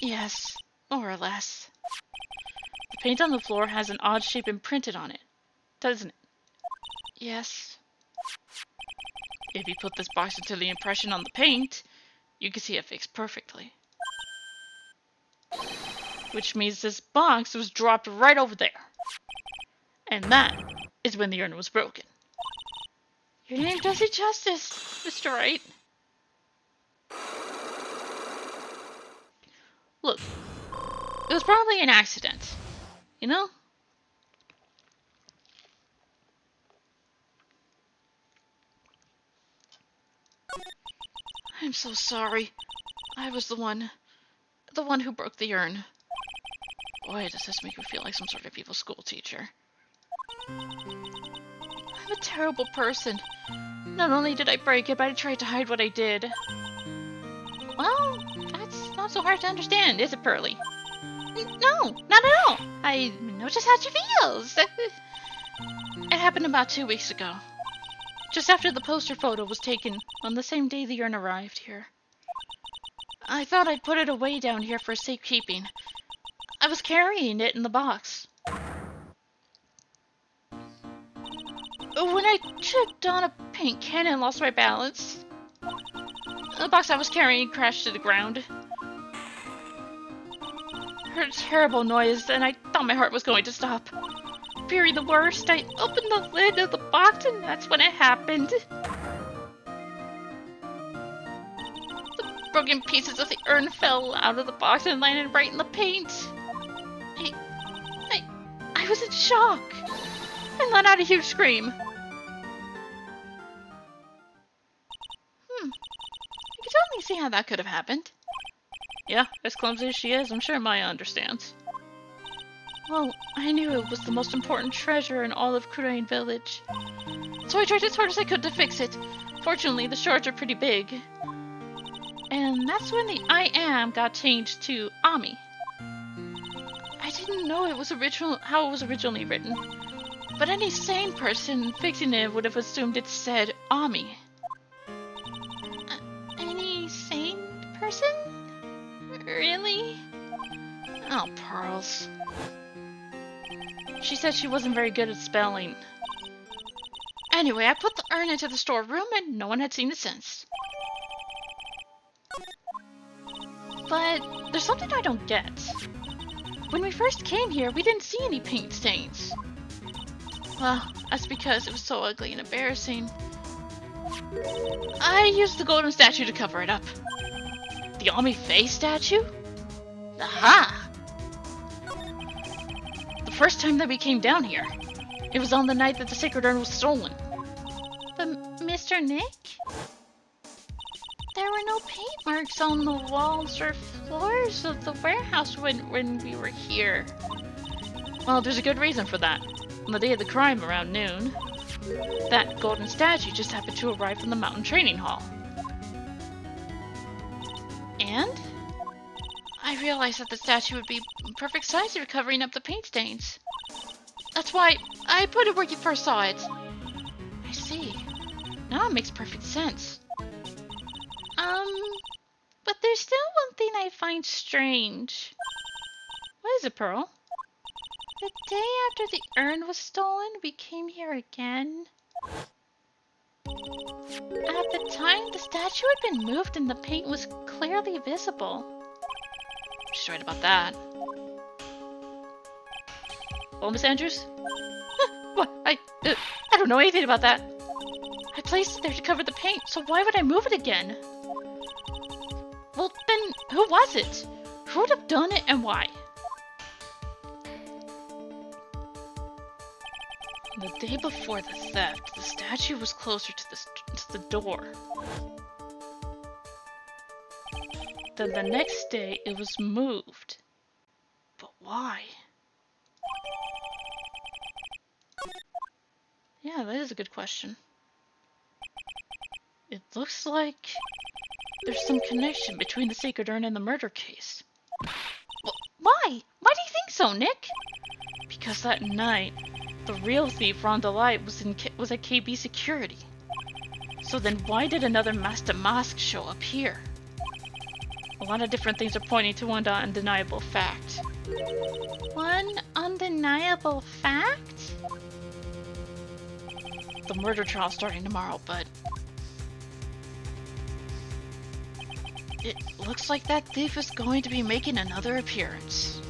S2: Yes, more or less.
S1: The paint on the floor has an odd shape imprinted on it, doesn't it?
S2: Yes.
S1: If you put this box into the impression on the paint, you can see it fixed perfectly. Which means this box was dropped right over there. And that is when the urn was broken.
S2: Your name does it justice, Mr. Wright.
S1: Look, it was probably an accident, you know?
S2: I'm so sorry. I was the one who broke the urn.
S1: Boy, does this make me feel like some sort of evil school teacher.
S2: I'm a terrible person. Not only did I break it, but I tried to hide what I did. Well, that's not not so hard to understand, is it, Pearly? No, not at all. I know just how she feels.
S1: It happened about 2 weeks ago. Just after the poster photo was taken on the same day the urn arrived here. I thought I'd put it away down here for safekeeping. I was carrying it in the box. When I tripped on a paint can and lost my balance, the box I was carrying crashed to the ground. Heard a terrible noise, and I thought my heart was going to stop. Fearing the worst, I opened the lid of the box, and that's when it happened. The broken pieces of the urn fell out of the box and landed right in the paint. I was in shock. I let out a huge scream. I can totally see how that could have happened. Yeah, as clumsy as she is, I'm sure Maya understands. Well, I knew it was the most important treasure in all of Kurain Village. So I tried as hard as I could to fix it. Fortunately, the shards are pretty big. And that's when the I am got changed to Ami. I didn't know how it was originally written. But any sane person fixing it would have assumed it said Ami.
S2: Any sane person? Really?
S1: Oh, Pearls. She said she wasn't very good at spelling. Anyway, I put the urn into the storeroom and no one had seen it since. But there's something I don't get. When we first came here, we didn't see any paint stains. Well, that's because it was so ugly and embarrassing. I used the golden statue to cover it up. The Ami face statue? Aha! The first time that we came down here, it was on the night that the sacred urn was stolen.
S2: But Mr. Nick? There were no paint marks on the walls or floors of the warehouse when we were here.
S1: Well, there's a good reason for that. On the day of the crime around noon, that golden statue just happened to arrive from the mountain training hall.
S2: And?
S1: I realized that the statue would be perfect size for covering up the paint stains. That's why I put it where you first saw it. I see. Now it makes perfect sense.
S2: But there's still one thing I find strange.
S1: What is it, Pearl?
S2: The day after the urn was stolen, we came here again. At the time, the statue had been moved and the paint was clearly visible.
S1: She's right about that. Well, Miss Andrews? What? I don't know anything about that. I placed it there to cover the paint, so why would I move it again? Well, then, who was it? Who would have done it and why? The day before the theft, the statue was closer to the door. Then the next day, it was moved. But why? Yeah, that is a good question. It looks like there's some connection between the sacred urn and the murder case.
S2: Well, why? Why do you think so, Nick?
S1: Because that night, the real thief, Rhonda Light, was at KB Security. So then why did another masked mask show up here? A lot of different things are pointing to one undeniable fact.
S2: One undeniable fact?
S1: The murder trial's starting tomorrow, but it looks like that thief is going to be making another appearance.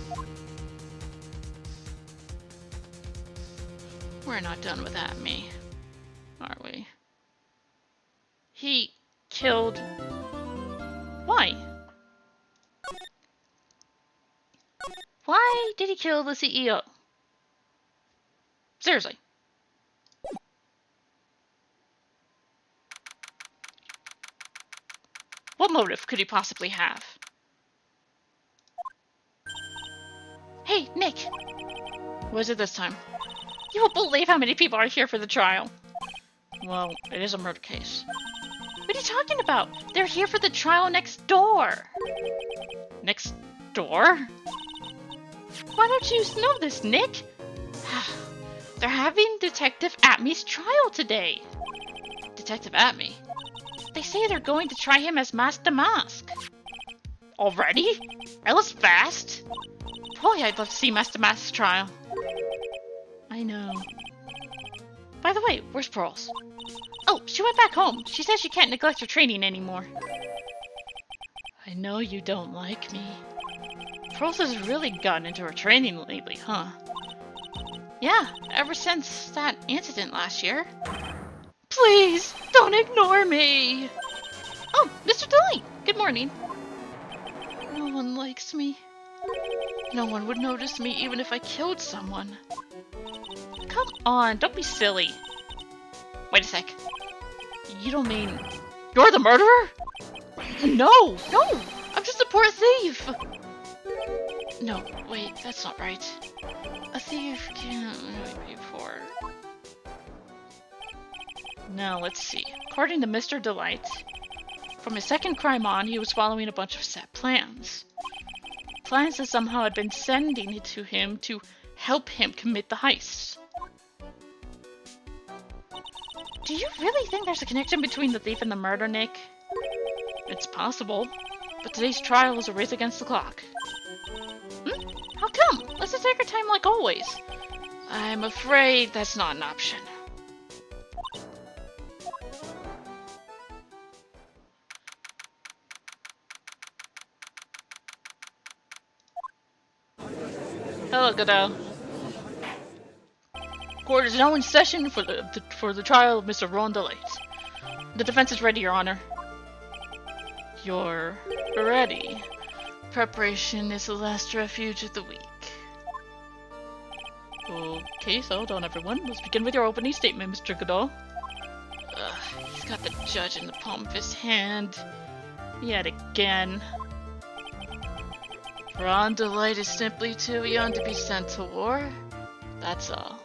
S1: We're not done with that, me, are we? He killed... Why? Why did he kill the CEO? Seriously. What motive could he possibly have?
S2: Hey, Nick!
S1: What is it this time?
S2: You won't believe how many people are here for the trial.
S1: Well, it is a murder case.
S2: What are you talking about? They're here for the trial next door.
S1: Next door?
S2: Why don't you know this, Nick? They're having Detective Atme's trial today.
S1: Detective Atme?
S2: They say they're going to try him as Mask the Mask.
S1: Already? That was fast.
S2: Boy, I'd love to see Mask the Mask's trial.
S1: I know.
S2: By the way, where's Pearls? Oh, she went back home. She says she can't neglect her training anymore.
S1: I know you don't like me. Pearls has really gotten into her training lately, huh?
S2: Yeah, ever since that incident last year.
S1: Please, don't ignore me!
S2: Oh, Mr. Delight! Good morning.
S1: No one likes me. No one would notice me even if I killed someone.
S2: Come on, don't be silly. Wait a sec.
S1: You don't mean... You're the murderer?
S2: No! I'm just a poor thief!
S1: No, wait, that's not right. A thief can't really be poor. Now, let's see. According to Mr. Delight, from his second crime on, he was following a bunch of set plans. Plans that somehow had been sending it to him to help him commit the heist.
S2: Do you really think there's a connection between the thief and the murder, Nick?
S1: It's possible, but today's trial is a race against the clock.
S2: How come? Let's just take our time like always.
S1: I'm afraid that's not an option. Hello, Godot. Court is now in session for the trial of Mr. Ron Delight. The defense is ready, Your Honor. You're ready. Preparation is the last refuge of the weak. Okay, so hold on, everyone. Let's begin with your opening statement, Mr. Godot. He's got the judge in the palm of his hand. Yet again. Ron Delight is simply too young to be sent to war. That's all.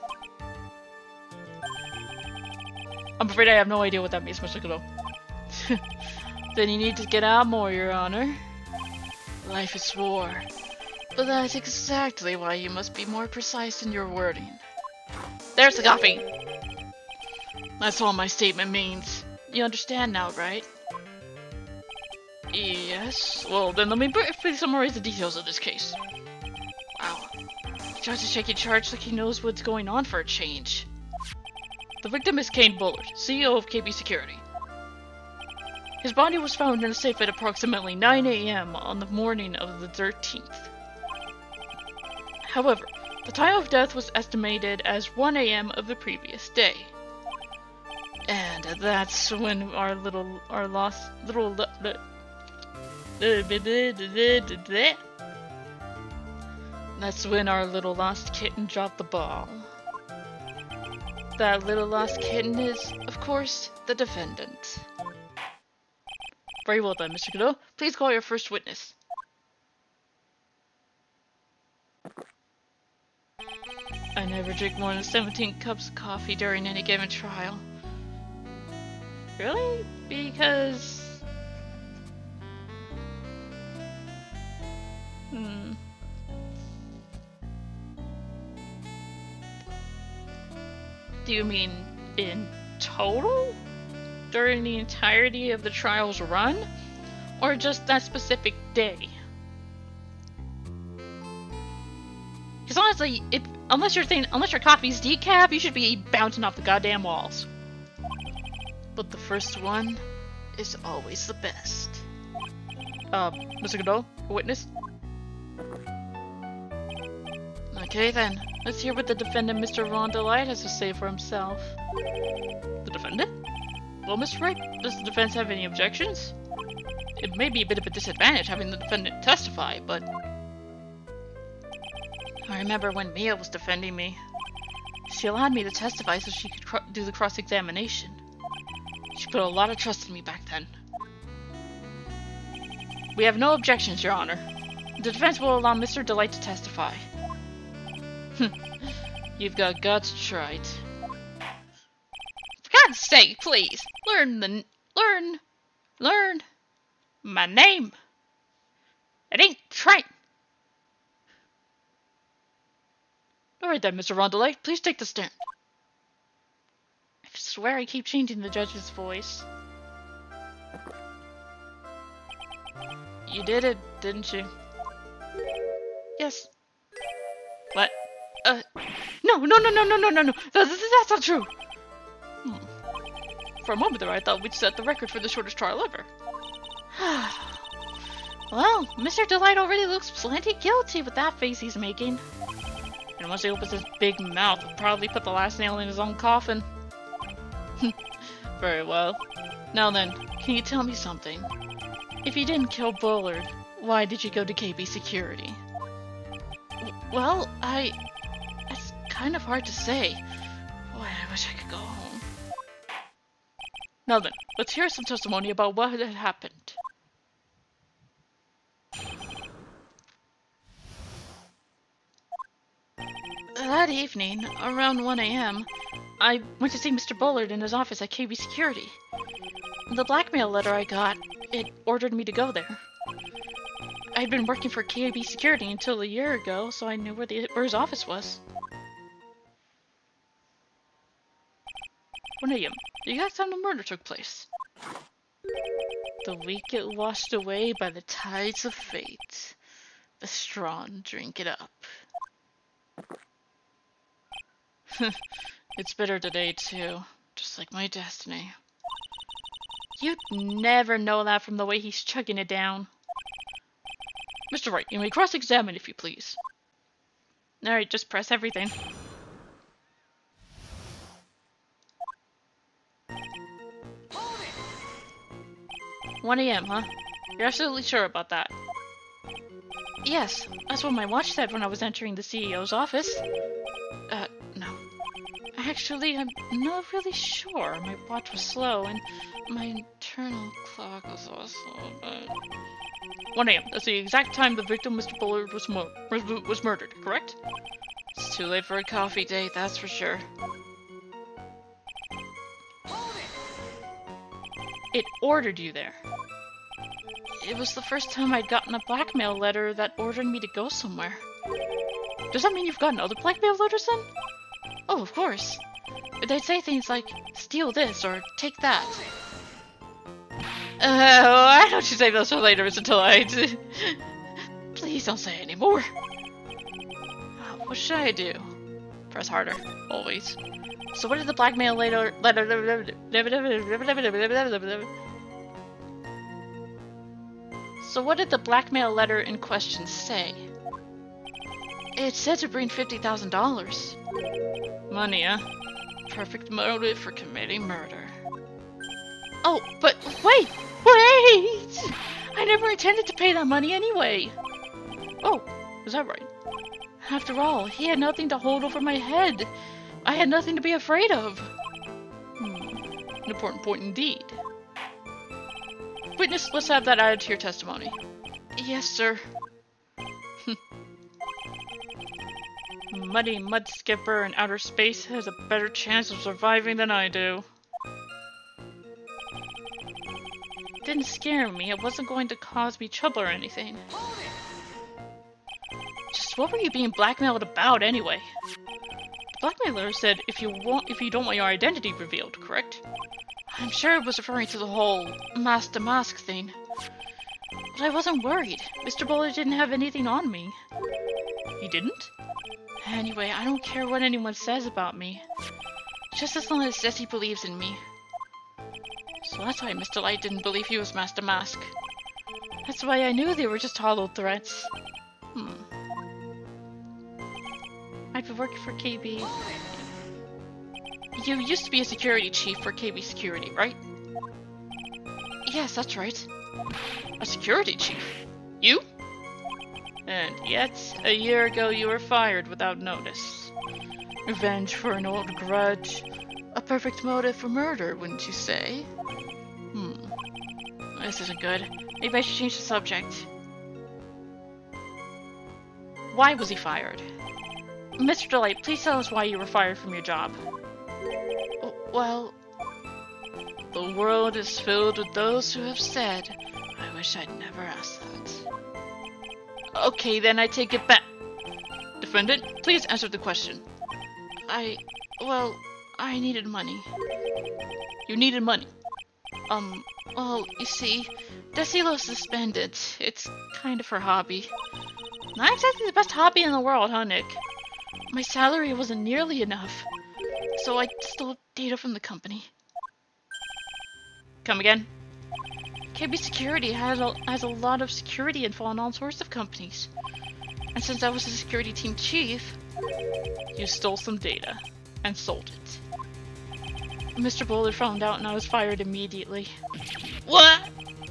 S1: I'm afraid I have no idea what that means, Mr. Godot. Then you need to get out more, Your Honor. Life is war. But that's exactly why you must be more precise in your wording. There's the copy! That's all my statement means. You understand now, right? Yes. Well, then let me briefly summarize the details of this case. Wow. The judge is taking charge like he knows what's going on for a change. The victim is Kane Bullard, CEO of KB Security. His body was found in a safe at approximately 9 AM on the morning of the 13th. However, the time of death was estimated as 1 AM of the previous day. And that's when that's when our little lost kitten dropped the ball. That little lost kitten is, of course, the defendant. Very well then, Mr. Godot. Please call your first witness. I never drink more than 17 cups of coffee during any given trial. Really? Because... Do you mean in total? During the entirety of the trial's run? Or just that specific day? Because honestly, unless your coffee's decaf, you should be bouncing off the goddamn walls. But the first one is always the best. Mr. Godot, a witness? Okay then, let's hear what the defendant, Mr. Ron Delight, has to say for himself. The defendant? Well, Mr. Wright, does the defense have any objections? It may be a bit of a disadvantage having the defendant testify, but... I remember when Mia was defending me. She allowed me to testify so she could do the cross-examination. She put a lot of trust in me back then. We have no objections, Your Honor. The defense will allow Mr. Delight to testify. You've got guts to try it. For God's sake, please! Learn my name! Alright then, Mr. Rondelay, please take the stand.
S2: I swear I keep changing the judge's voice.
S1: You did it, didn't you?
S2: Yes.
S1: What? No. That's not true. For a moment there, I thought we'd set the record for the shortest trial ever.
S2: Well, Mr. Delight already looks plenty guilty with that face he's making.
S1: And once he opens his big mouth, he'll probably put the last nail in his own coffin. Very well. Now then, can you tell me something? If you didn't kill Bullard, why did you go to KB Security?
S2: Well, it's kind of hard to say. Boy, I wish I could go home.
S1: Now then, let's hear some testimony about what had happened.
S2: That evening, around 1 a.m., I went to see Mr. Bullard in his office at KB Security. The blackmail letter I got, it ordered me to go there. I'd been working for KB Security until a year ago, so I knew where his office was.
S1: 1 a.m. The exact time the murder took place. The weak get washed away by the tides of fate. The strong drink it up. It's bitter today, too. Just like my destiny.
S2: You'd never know that from the way he's chugging it down.
S1: Mr. Wright, you may cross-examine if you please.
S2: Alright, just press everything.
S1: Hold it. 1 a.m., huh? You're absolutely sure about that?
S2: Yes, that's what my watch said when I was entering the CEO's office. No. Actually, I'm not really sure. My watch was slow, and my internal clock was also bad.
S1: 1 a.m. That's the exact time the victim, Mr. Bullard, was murdered, correct? It's too late for a coffee date, that's for sure.
S2: It ordered you there. It was the first time I'd gotten a blackmail letter that ordered me to go somewhere.
S1: Does that mean you've gotten other blackmail letters then?
S2: Oh, of course. They'd say things like, steal this or take that.
S1: Why don't you save those for later, Mr. Delight?
S2: Please don't say any more.
S1: What should I do? Press harder, always.
S2: So what did the blackmail letter... So what did the blackmail letter in question say? It said to bring $50,000.
S1: Money, huh? Perfect motive for committing murder.
S2: Oh, but wait! I never intended to pay that money anyway.
S1: Oh, is that right?
S2: After all, he had nothing to hold over my head. I had nothing to be afraid of.
S1: An important point indeed. Witness, let's have that added to your testimony.
S2: Yes, sir.
S1: Muddy mud skipper in outer space has a better chance of surviving than I do.
S2: It didn't scare me. It wasn't going to cause me trouble or anything. Just what were you being blackmailed about anyway?
S1: The blackmailer said if you don't want your identity revealed, correct?
S2: I'm sure it was referring to the whole mask-to-mask thing. But I wasn't worried. Mr. Bullard didn't have anything on me.
S1: He didn't?
S2: Anyway, I don't care what anyone says about me. Just as long as he says he believes in me. So that's why Mr. Light didn't believe he was Master Mask. That's why I knew they were just hollow threats. I've been working for KB. You used to be a security chief for KB Security, right? Yes, that's right.
S1: A security chief? You? And yet, a year ago you were fired without notice. Revenge for an old grudge. A perfect motive for murder, wouldn't you say?
S2: This isn't good. Maybe I should change the subject.
S1: Why was he fired?
S2: Mr. Delight, please tell us why you were fired from your job.
S1: Well, the world is filled with those who have said, I wish I'd never asked that.
S2: Okay, then I take it back.
S1: Defendant, please answer the question. Well, I needed money. You needed money?
S2: Well, you see, Decilo's suspended. It's kind of her hobby. Not exactly the best hobby in the world, huh, Nick? My salary wasn't nearly enough, so I stole data from the company.
S1: Come again?
S2: KB Security has a lot of security info on all sorts of companies. And since I was the security team chief...
S1: You stole some data and sold it.
S2: Mr. Bullard found out and I was fired immediately.
S1: What?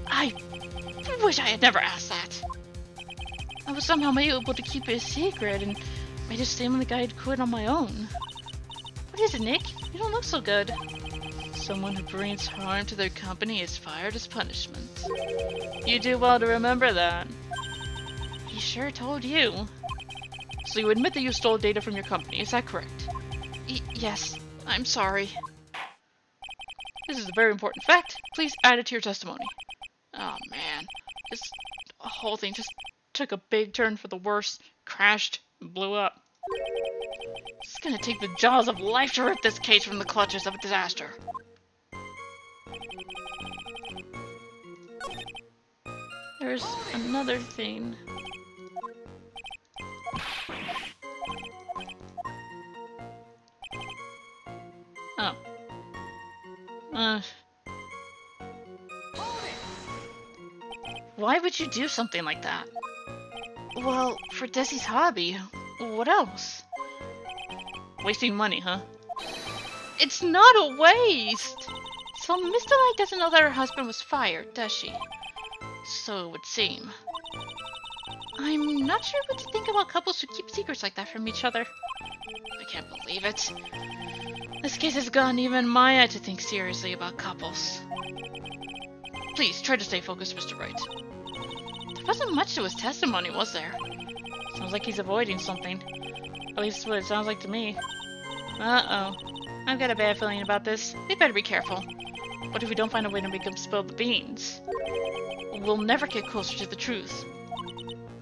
S2: I wish I had never asked that. I was somehow able to keep it a secret and made it seem like I had quit on my own. What is it, Nick? You don't look so good.
S1: Someone who brings harm to their company is fired as punishment. You do well to remember that.
S2: He sure told you.
S1: So you admit that you stole data from your company, is that correct?
S2: Yes, I'm sorry.
S1: This is a very important fact. Please add it to your testimony.
S2: Oh man,
S1: this whole thing just took a big turn for the worse, crashed, and blew up.
S2: It's gonna take the jaws of life to rip this case from the clutches of a disaster. There's another thing.
S1: Oh.
S2: Why would you do something like that? Well, for Desi's hobby. What else?
S1: Wasting money, huh?
S2: It's not a waste! So Miss Delight doesn't know that her husband was fired, does she? So it would seem. I'm not sure what to think about couples who keep secrets like that from each other. I can't believe it. This case has gotten even Maya to think seriously about couples.
S1: Please, try to stay focused, Mr. Wright.
S2: There wasn't much to his testimony, was there?
S1: Sounds like he's avoiding something. At least what it sounds like to me. Uh-oh. I've got a bad feeling about this. We better be careful. What if we don't find a way to make him spill the beans? We'll never get closer to the truth.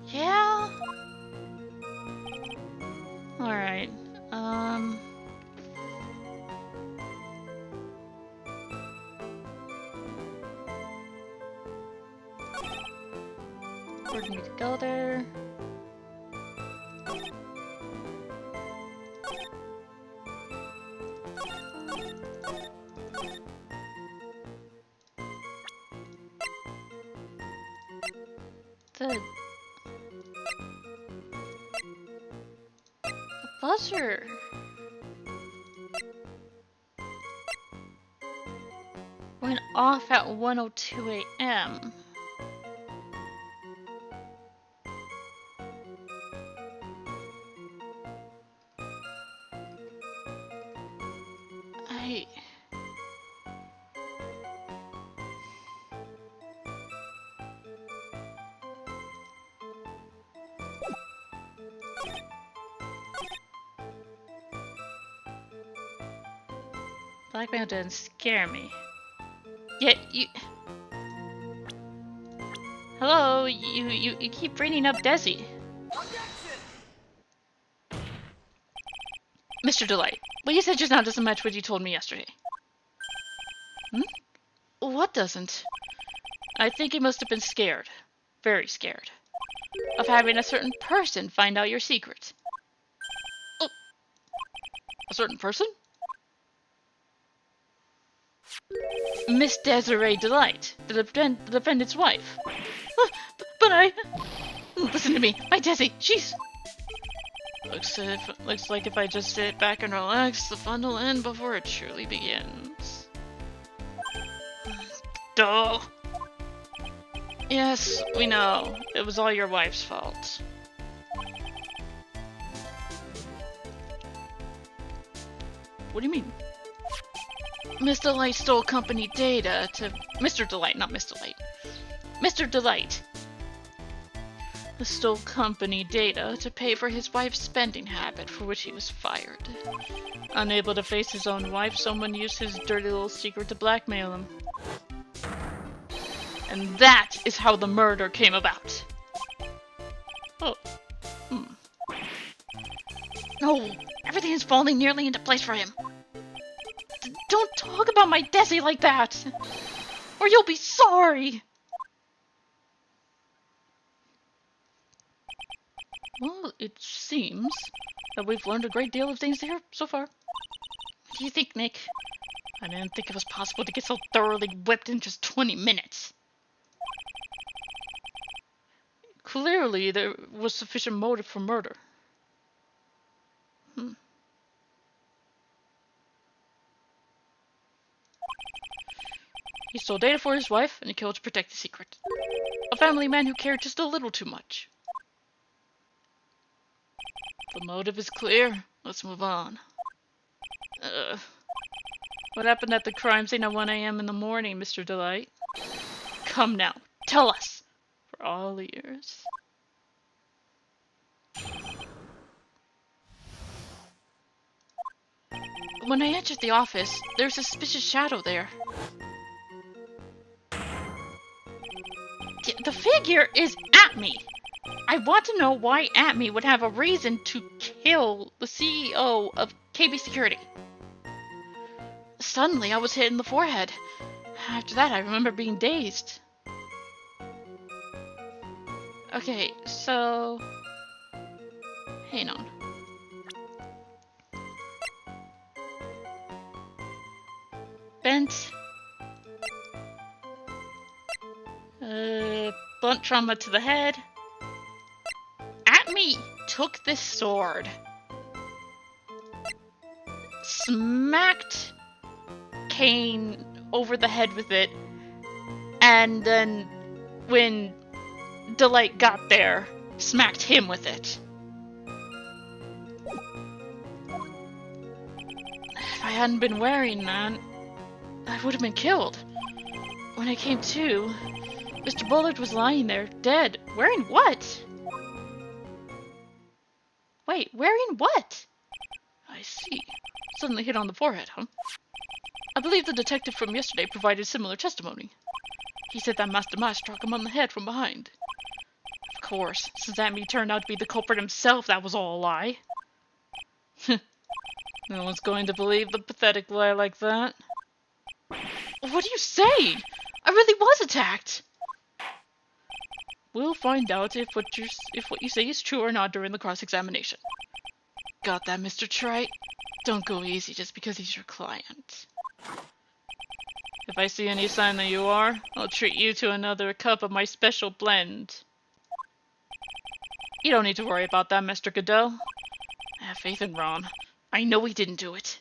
S2: Yeah?
S1: Alright.
S2: Where do we need to go there? The buzzer. Went off at 1:02 a.m.
S1: Blackmail didn't scare me.
S2: Yeah, you... Hello, you keep bringing up Desi.
S1: Mr. Delight, what you said just now doesn't match what you told me yesterday.
S2: What doesn't?
S1: I think you must have been scared. Very scared. Of having a certain person find out your secret. Oh. A certain person? Miss Desiree Delight, the defendant's wife.
S2: But I... Listen to me, my Desi, she's...
S1: Looks like if I just sit back and relax, the fun will end before it truly begins. Duh. Yes, we know. It was all your wife's fault. What do you mean? Miss Delight stole company data to... Mr. Delight, not Miss Delight. Mr. Delight stole company data to pay for his wife's spending habit, for which he was fired. Unable to face his own wife, someone used his dirty little secret to blackmail him. And that is how the murder came about. Oh.
S2: No, everything is falling nearly into place for him. Don't talk about my Desi like that, or you'll be sorry.
S1: Well, it seems that we've learned a great deal of things here so far.
S2: What do you think, Nick?
S1: I didn't think it was possible to get so thoroughly whipped in just 20 minutes. Clearly, there was sufficient motive for murder. He stole data for his wife, and he killed to protect the secret. A family man who cared just a little too much. The motive is clear. Let's move on. What happened at the crime scene at 1 a.m. in the morning, Mr. Delight? Come now, tell us! For all ears.
S2: When I entered the office, there was a suspicious shadow there. The figure is at me! I want to know why Atme would have a reason to kill the CEO of KB Security. Suddenly, I was hit in the forehead. After that, I remember being dazed. Okay, so... hang on. Bent. Blunt trauma to the head. Atme took this sword, smacked Kane over the head with it, and then when Delight got there, smacked him with it. If I hadn't been wearing that, I would have been killed. When I came to, Mr. Bullard was lying there, dead. Wearing what? Wait, wearing what?
S1: I see. Suddenly hit on the forehead, huh? I believe the detective from yesterday provided similar testimony. He said that Master Ma struck him on the head from behind. Of course, since Atme turned out to be the culprit himself, that was all a lie. No one's going to believe the pathetic lie like that.
S2: What do you say? I really was attacked.
S1: We'll find out if what you say is true or not during the cross-examination. Got that, Mr. Wright? Don't go easy just because he's your client. If I see any sign that you are, I'll treat you to another cup of my special blend. You don't need to worry about that, Mr. Goodell. I have faith in Ron. I know he didn't do it.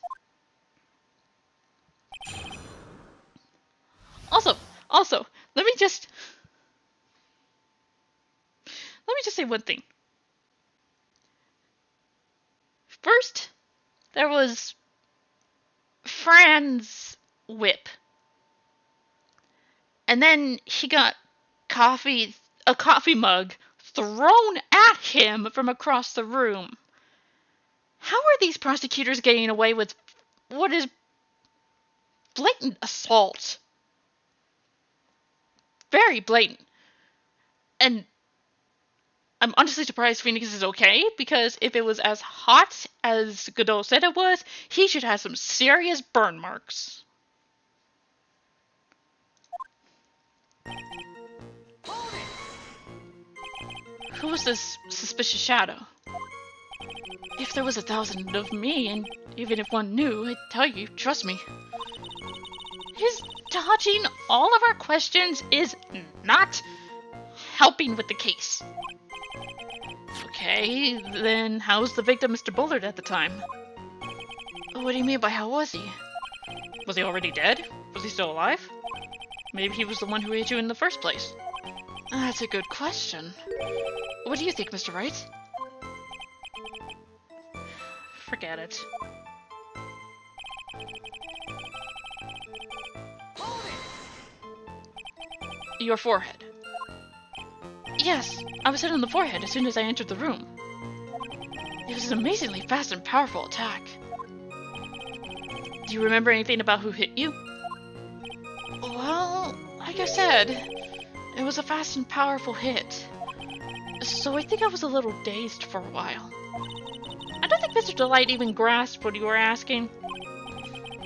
S2: Also, let me just say one thing. First, there was Fran's whip. And then he got a coffee mug thrown at him from across the room. How are these prosecutors getting away with what is blatant assault? Very blatant. And I'm honestly surprised Phoenix is okay, because if it was as hot as Godot said it was, he should have some serious burn marks. Who was this suspicious shadow? If there was 1,000 of me, and even if one knew, I'd tell you, trust me. His dodging all of our questions is not helping with the case. Okay, then how was the victim Mr. Bullard at the time? What do you mean by how was he? Was he already dead? Was he still alive? Maybe he was the one who hit you in the first place. That's a good question. What do you think, Mr. Wright? Forget it. Your forehead. Yes, I was hit on the forehead as soon as I entered the room. It was an amazingly fast and powerful attack. Do you remember anything about who hit you? Well, like I said, it was a fast and powerful hit.
S1: So I think I was a little dazed for a while. I don't think Mr. Delight even grasped what you were asking.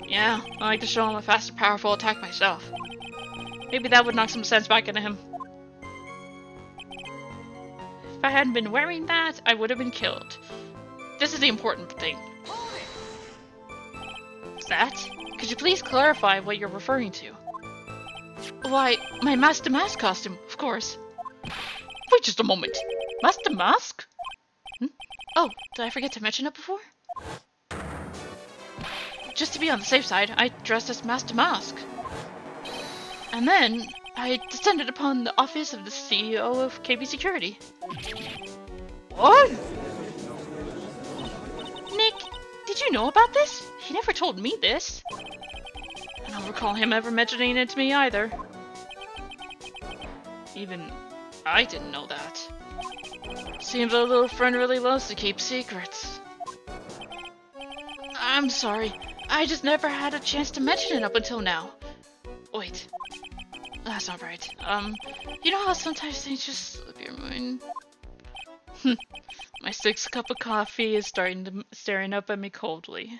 S1: Yeah, I like to show him a fast and powerful attack myself. Maybe that would knock some sense back into him. If I hadn't been wearing that, I would have been killed. This is the important thing. What's that? Could you please clarify what you're referring to? Why, my Master Mask costume, of course. Wait just a moment. Master Mask? Oh, did I forget to mention it before? Just to be on the safe side, I dressed as Master Mask. And then, I descended upon the office of the CEO of KB Security. What? Nick, did you know about this? He never told me this. I don't recall him ever mentioning it to me either. Even I didn't know that. Seems our little friend really loves to keep secrets. I'm sorry. I just never had a chance to mention it up until now. Wait. That's not right. You know how sometimes things just slip your mind? My 6th cup of coffee is staring up at me coldly.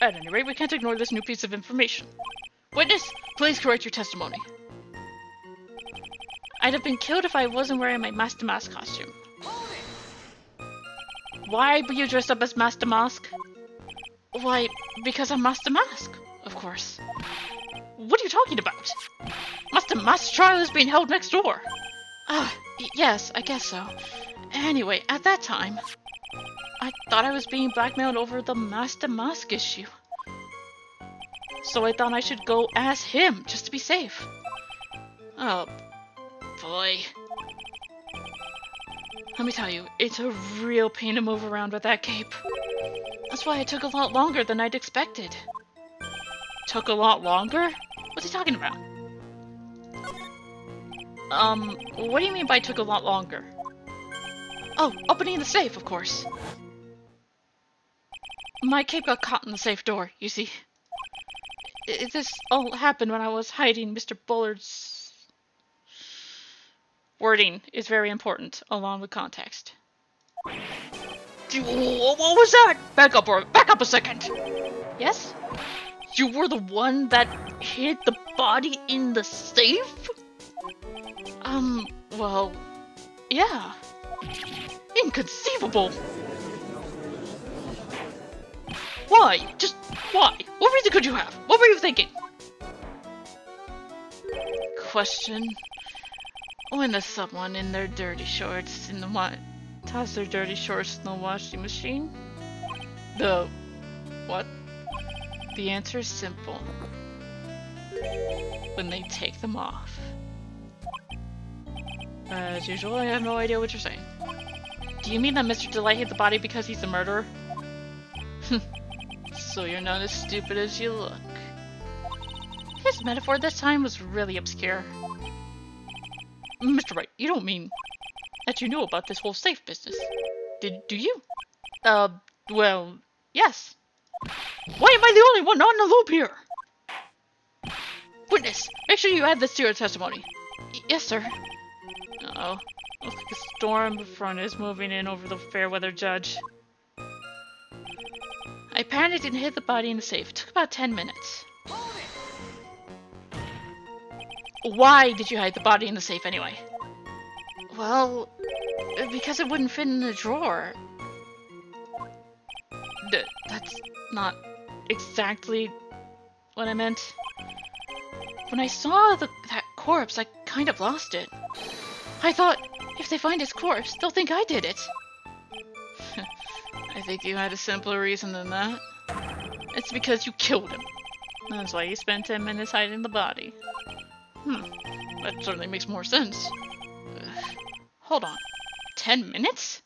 S1: At any rate, we can't ignore this new piece of information. Witness, please correct your testimony. I'd have been killed if I wasn't wearing my Master Mask costume. Why were you dressed up as Master Mask? Why, because I'm Master Mask, of course. What are you talking about? Master Mask's trial is being held next door. Yes, I guess so. Anyway, at that time, I thought I was being blackmailed over the Master Mask issue. So I thought I should go as him, just to be safe. Oh, boy. Let me tell you, it's a real pain to move around with that cape. That's why it took a lot longer than I'd expected. Took a lot longer? What's he talking about? What do you mean by took a lot longer? Oh, opening the safe, of course. My cape got caught in the safe door, you see. This all happened when I was hiding Mr. Bullard's... Wording is very important, along with context. What was that? Back up a second! Yes? You were the one that hid the body in the safe? Well, yeah. Inconceivable! Why? Just why? What reason could you have? What were you thinking? Question. When does someone in their dirty shorts in the toss their dirty shorts in the washing machine? The what? The answer is simple. When they take them off. As usual, I have no idea what you're saying. Do you mean that Mr. Delight hid the body because he's the murderer? So you're not as stupid as you look. His metaphor this time was really obscure. Mr. Wright, you don't mean that you knew about this whole safe business. Do you? Well, yes. Why am I the only one not in the loop here? Witness, make sure you add this to your testimony. Yes, sir. Uh-oh. Looks like a storm in front is moving in over the fair-weather judge. I panicked and hid the body in the safe. It took about 10 minutes. Why did you hide the body in the safe anyway? Well, because it wouldn't fit in the drawer. That's not exactly what I meant. When I saw that corpse, I kind of lost it. I thought, if they find his corpse, they'll think I did it. I think you had a simpler reason than that. It's because you killed him. That's why you spent 10 minutes hiding the body. That certainly makes more sense. Hold on. 10 minutes?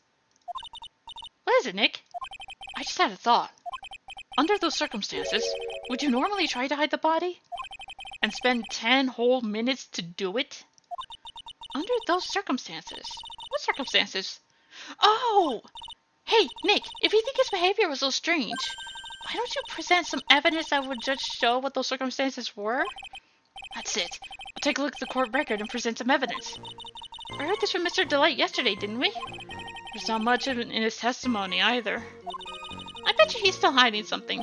S1: What is it, Nick? I just had a thought. Under those circumstances, would you normally try to hide the body? And spend 10 whole minutes to do it? Under those circumstances? What circumstances? Oh! Hey, Nick, if you think his behavior was so strange, why don't you present some evidence that would just show what those circumstances were? That's it. I'll take a look at the court record and present some evidence. I heard this from Mr. Delight yesterday, didn't we? There's not much in his testimony either. I bet you he's still hiding something.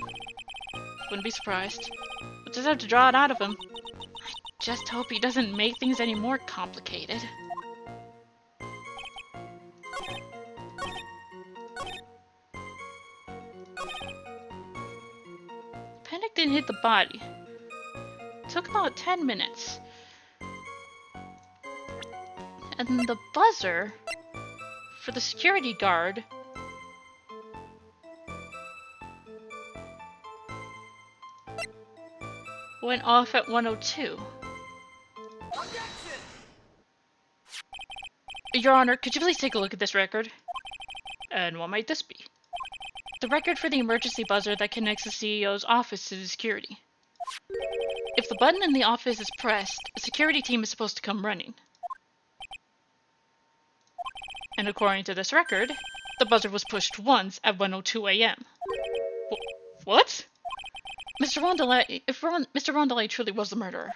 S1: Wouldn't be surprised. We'll just have to draw it out of him. I just hope he doesn't make things any more complicated. Panic didn't hit the body. It took about 10 minutes. And the buzzer for the security guard went off at 1:02. Your Honor, could you please take a look at this record? And what might this be? The record for the emergency buzzer that connects the CEO's office to the security. If the button in the office is pressed, a security team is supposed to come running. And according to this record, the buzzer was pushed once at 1:02 a.m. What? If Mr. Rondelay truly was the murderer,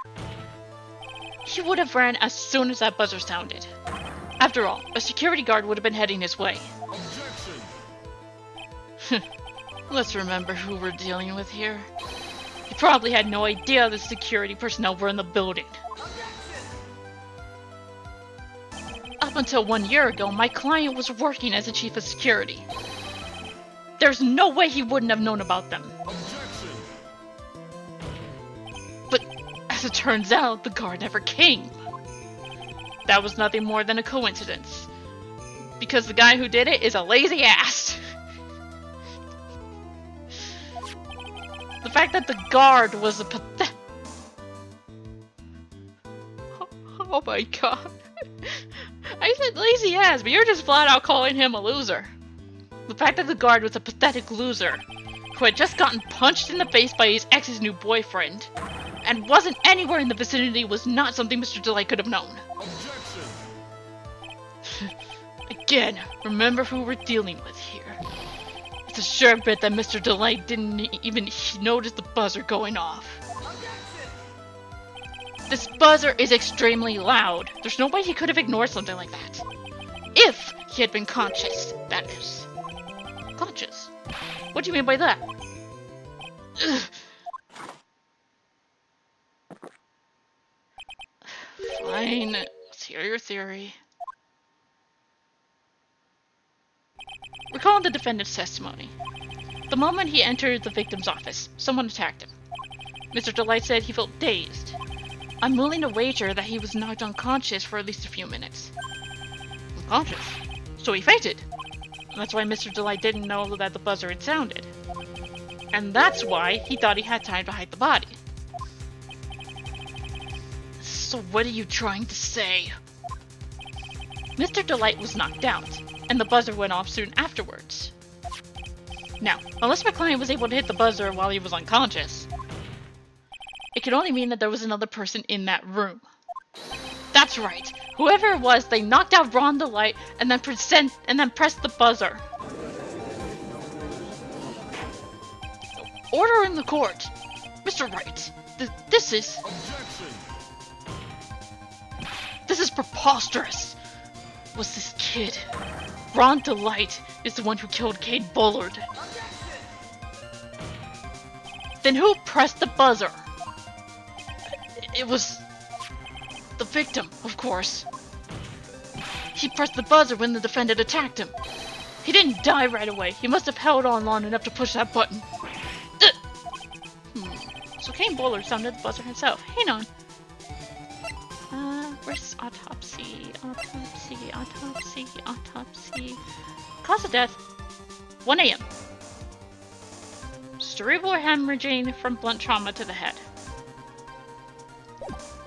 S1: he would have ran as soon as that buzzer sounded. After all, a security guard would have been heading his way. Let's remember who we're dealing with here. He probably had no idea the security personnel were in the building. Up until 1 year ago, my client was working as a chief of security. There's no way he wouldn't have known about them. But as it turns out, the guard never came. That was nothing more than a coincidence. Because the guy who did it is a lazy ass. The fact that the guard was a Oh my god. I said lazy ass, but you're just flat out calling him a loser. The fact that the guard was a pathetic loser who had just gotten punched in the face by his ex's new boyfriend and wasn't anywhere in the vicinity was not something Mr. Delight could have known. Again, remember who we're dealing with here. It's a sure bet that Mr. Delight didn't even notice the buzzer going off. This buzzer is extremely loud. There's no way he could have ignored something like that. If he had been conscious, that is. Conscious? What do you mean by that? Ugh. Fine. Let's hear your theory. Recalling the defendant's testimony. The moment he entered the victim's office, someone attacked him. Mr. Delight said he felt dazed. I'm willing to wager that he was knocked unconscious for at least a few minutes. Unconscious? So he fainted. That's why Mr. Delight didn't know that the buzzer had sounded. And that's why he thought he had time to hide the body. So what are you trying to say? Mr. Delight was knocked out, and the buzzer went off soon afterwards. Now, unless my client was able to hit the buzzer while he was unconscious, it could only mean that there was another person in that room. That's right. Whoever it was, they knocked out Ron Delight and then pressed the buzzer. Order in the court. Mr. Wright, this is preposterous. Was this kid? Ron Delight is the one who killed Kate Bullard. Then who pressed the buzzer? It was the victim, of course. He pressed the buzzer when the defendant attacked him. He didn't die right away. He must have held on long enough to push that button. So Kate Bullard sounded the buzzer himself. Hang on. Where's autopsy? Autopsy. Cause of death, 1 a.m. Cerebral hemorrhaging from blunt trauma to the head.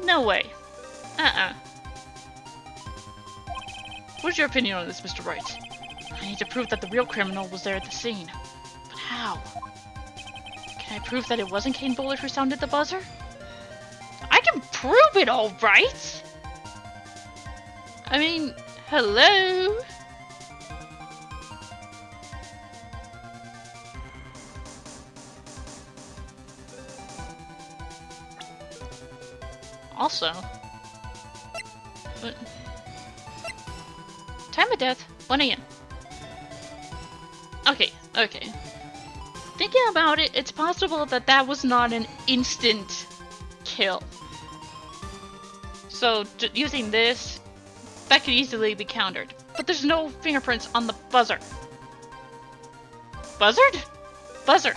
S1: No way. What's your opinion on this, Mr. Wright? I need to prove that the real criminal was there at the scene. But how? Can I prove that it wasn't Kate Bullard who sounded the buzzer? I can prove it, all right! I mean, hello? Also, but
S2: Time of death, 1 a.m.
S1: Okay.
S2: Thinking about it, it's possible that that was not an instant kill. So, using this, that could easily be countered. But there's no fingerprints on the buzzer. Buzzard? Buzzer.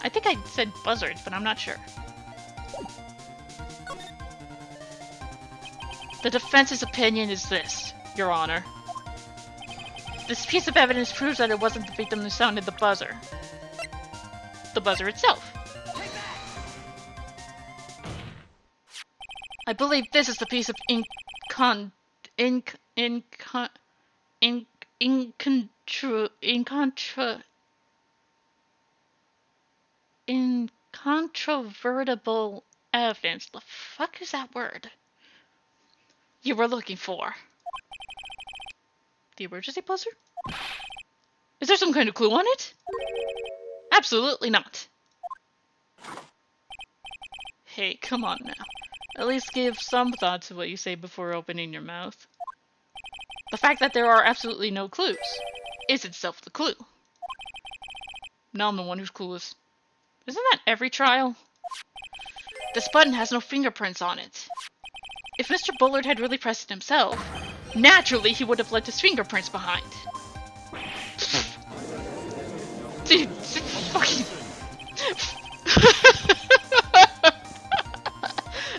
S2: I think I said buzzards, but I'm not sure. The defense's opinion is this, Your Honor. This piece of evidence proves that it wasn't the victim who sounded the buzzer. The buzzer itself. I believe this is the piece of incontrovertible evidence. The fuck is that word? You were looking for. The emergency buzzer? Is there some kind of clue on it? Absolutely not. Hey, come on now. At least give some thought to what you say before opening your mouth. The fact that there are absolutely no clues is itself the clue. Now I'm the one who's clueless. Isn't that every trial? This button has no fingerprints on it. If Mr. Bullard had really pressed it himself, naturally he would have left his fingerprints behind. Dude, fucking...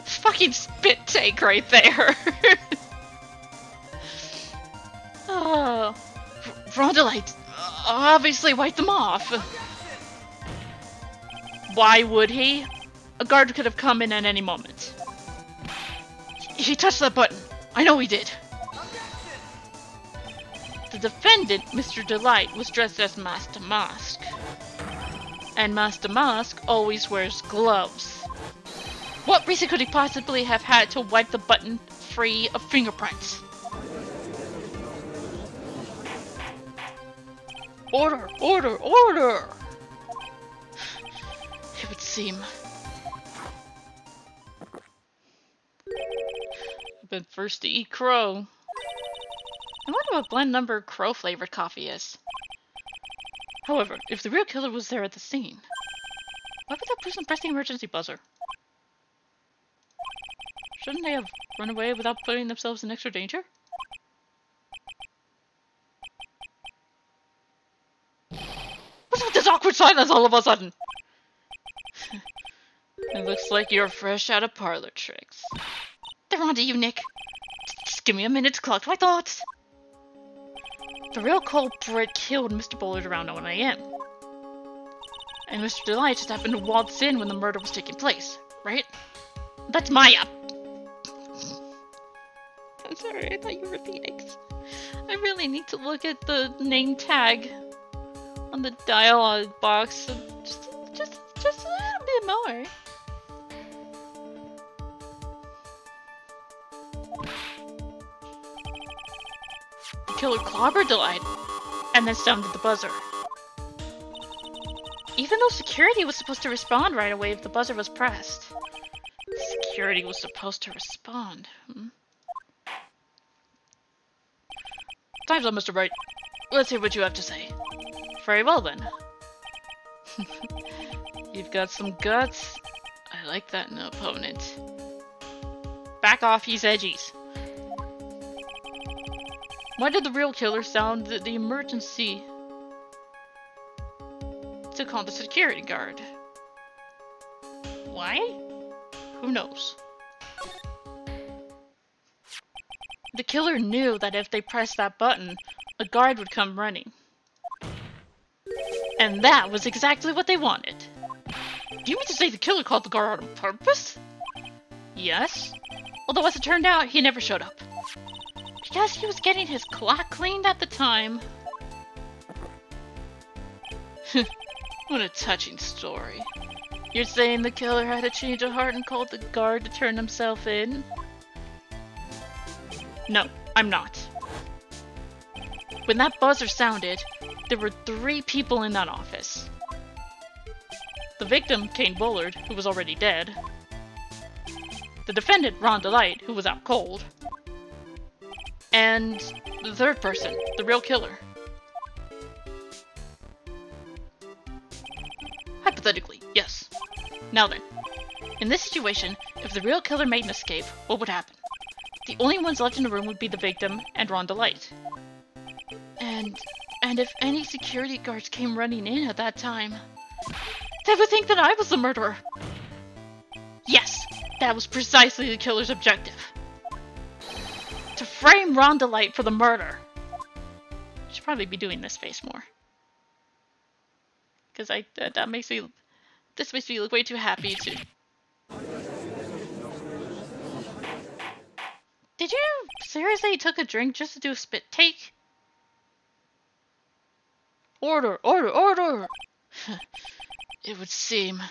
S2: fucking spit take right there. Oh, Rondolite obviously wiped them off. Why would he? A guard could have come in at any moment. He touched that button. I know he did. The defendant, Mr. Delight, was dressed as Master Mask. And Master Mask always wears gloves. What reason could he possibly have had to wipe the button free of fingerprints? Order! Order! Order! It would seem. I've been first to eat crow. I wonder what blend number crow flavored coffee is. However, if the real killer was there at the scene, why would that person press the emergency buzzer? Shouldn't they have run away without putting themselves in extra danger? What's with this awkward silence all of a sudden? It looks like you're fresh out of parlor tricks. They're on to you, Nick. Just give me a minute to collect my thoughts. The real culprit killed Mr. Bullard around 1 a.m. And Mr. Delight just happened to waltz in when the murder was taking place, right? That's Maya! I'm sorry, I thought you were Phoenix. I really need to look at the name tag on the dialogue box. Just a little bit more. The killer clobbered Delight and then sounded the buzzer. Even though security was supposed to respond right away if the buzzer was pressed. Security was supposed to respond. Time's up, Mr. Wright. Let's hear what you have to say. Very well, then. You've got some guts. I like that in an opponent. Back off, he's edgies. Why did the real killer sound the emergency to call the security guard? Why? Who knows? The killer knew that if they pressed that button, a guard would come running. And that was exactly what they wanted. Do you mean to say the killer called the guard on purpose? Yes. Although as it turned out, he never showed up. Because he was getting his clock cleaned at the time. What a touching story. You're saying the killer had a change of heart and called the guard to turn himself in? No, I'm not. When that buzzer sounded, there were 3 people in that office. The victim, Kane Bullard, who was already dead. The defendant, Ron Delight, who was out cold. And
S1: The third person, the real killer. Hypothetically, yes. Now then, in this situation, if the real killer made an escape, what would happen? The only ones left in the room would be the victim and Rhonda Light. And if any security guards came running in at that time, they would think that I was the murderer. Yes, that was precisely the killer's objective. To frame Rhonda Light for the murder. I should probably be doing this face more. Because that makes me... This makes me look way too happy to... Did you seriously took a drink just to do a spit take? Order! Order! Order! It would seem.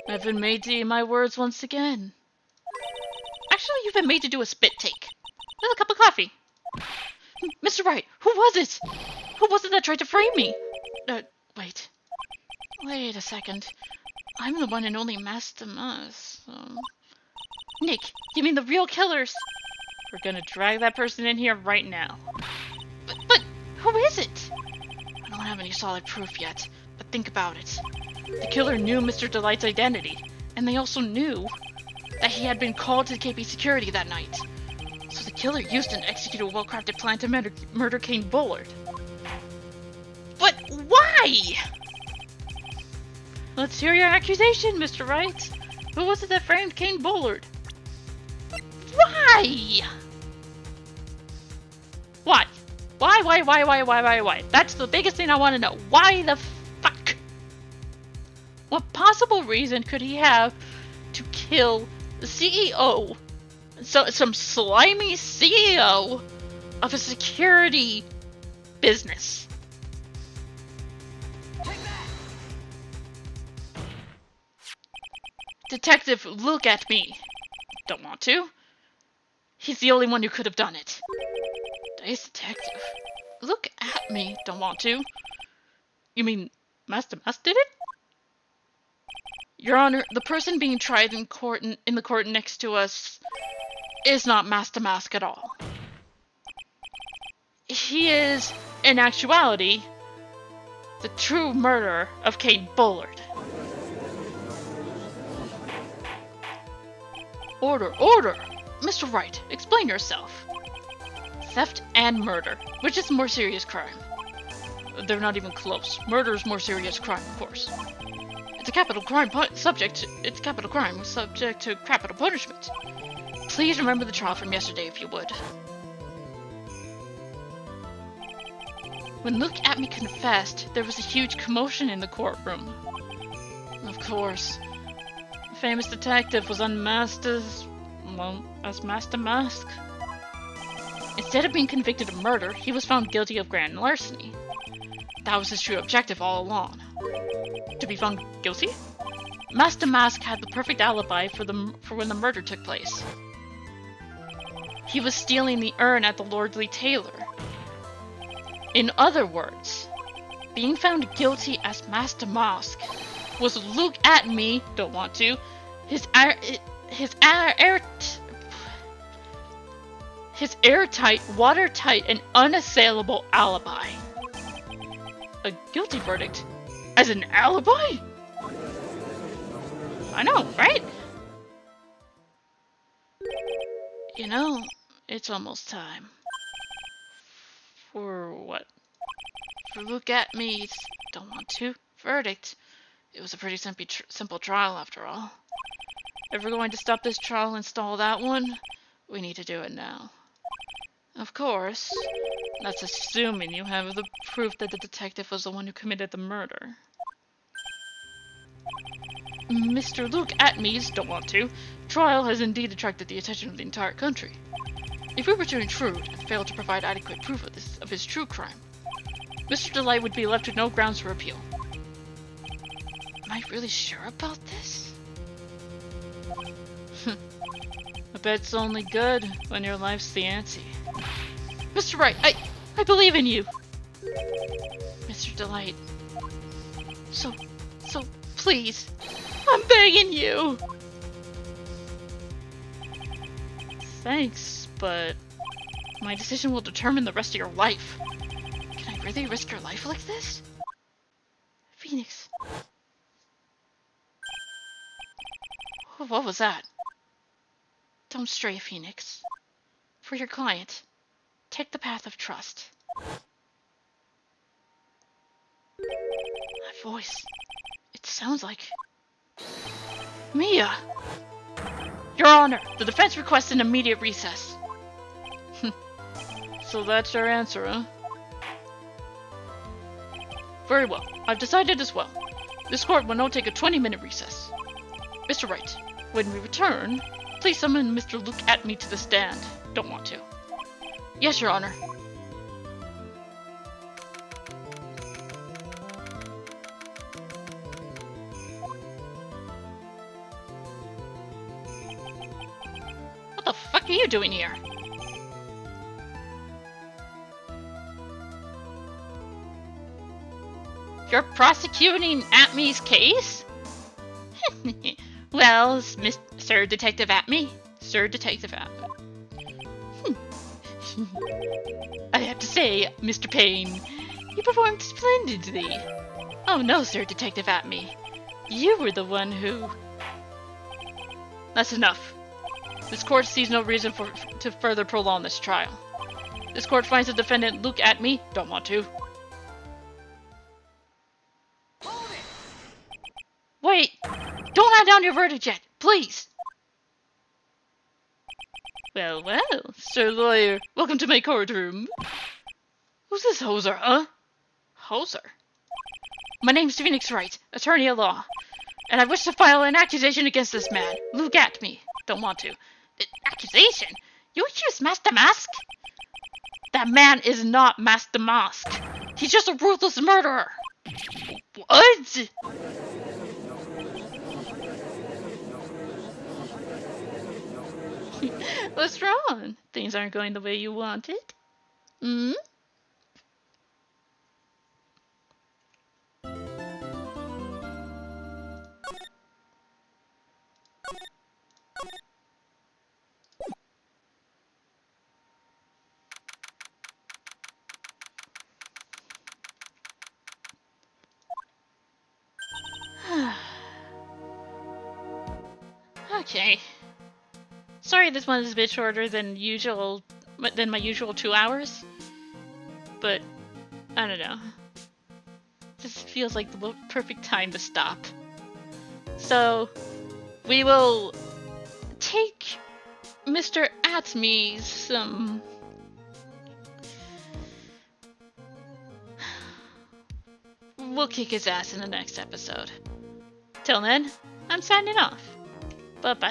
S1: I've been made to eat my words once again. Actually, you've been made to do a spit take. With a cup of coffee. Mr. Wright, who was it? Who was it that tried to frame me? Wait. Wait a second. I'm the one and only Master Mas. Nick, you mean the real killers? We're gonna drag that person in here right now. But who is it? I don't have any solid proof yet, but think about it. The killer knew Mr. Delight's identity, and they also knew that he had been called to KP security that night. So the killer used and executed a well-crafted plan to murder Kane Bullard. But why? Let's hear your accusation, Mr. Wright. Who was it that framed Kane Bullard? Why? Why? Why? That's the biggest thing I want to know. Why the fuck? What possible reason could he have to kill the CEO? So, some slimy CEO of a security business. Detective, look at me. Don't want to. He's the only one who could have done it. Nice detective. Look at me. Don't want to. You mean Master Mask did it? Your Honor, the person being tried in court in the court next to us is not Master Mask at all. He is, in actuality, the true murderer of Kane Bullard. Order, order! Mr. Wright, explain yourself. Theft and murder. Which is the more serious crime? They're not even close. Murder is more serious crime, of course. It's a capital crime subject to capital punishment. Please remember the trial from yesterday, if you would. When Look at Me confessed, there was a huge commotion in the courtroom. Of course. The famous detective was unmasked as Master Mask. Instead of being convicted of murder, he was found guilty of grand larceny. That was his true objective all along. To be found guilty? Master Mask had the perfect alibi for when the murder took place. He was stealing the urn at the Lordly Tailor. In other words, being found guilty as Master Mask was Look at Me, don't want to, his airtight, watertight, and unassailable alibi. A guilty verdict? As an alibi? I know, right? You know, it's almost time. For what? For Look at Me's don't want to verdict. It was a pretty simple trial after all. If we're going to stop this trial and stall that one, we need to do it now. Of course, that's assuming you have the proof that the detective was the one who committed the murder. Mr. Look at Me's don't want to trial has indeed attracted the attention of the entire country. If we were to intrude and fail to provide adequate proof of his true crime, Mr. Delight would be left with no grounds for appeal. Am I really sure about this? A bet's only good when your life's the ante. Mr. Wright, I believe in you! Mr. Delight. So please, I'm begging you! Thanks, but my decision will determine the rest of your life. Can I really risk your life like this? Phoenix. What was that? Don't stray, Phoenix. For your client, take the path of trust. That voice. It sounds like... Mia! Your Honor, the defense requests an immediate recess. So that's your answer, huh? Very well. I've decided as well. This court will now take a 20-minute recess. Mr. Wright, when we return, please summon Mr. Look at me to the stand. Don't want to. Yes, Your Honor. What the fuck are you doing here? You're prosecuting Atme's case? Well, Sir Detective Atme. Sir Detective Atme. I have to say, Mr. Payne, you performed splendidly. Oh no, Sir Detective Atme. You were the one who... That's enough. This court sees no reason to further prolong this trial. This court finds the defendant Look at me. Don't want to. Wait! Don't hand down your verdict yet, please! Well, well, Sir Lawyer, welcome to my courtroom. Who's this hoser, huh? Hoser? My name's Phoenix Wright, attorney at law, and I wish to file an accusation against this man. Look at me. Don't want to. Accusation? You accuse Master Mask? That man is not Master Mask. He's just a ruthless murderer. What? What's wrong? Things aren't going the way you wanted? Hmm? Okay. Sorry this one is a bit shorter than my usual 2 hours. But, I don't know. This feels like the perfect time to stop. So, we will take Mr. Atme's, we'll kick his ass in the next episode. Till then, I'm signing off. Bye-bye.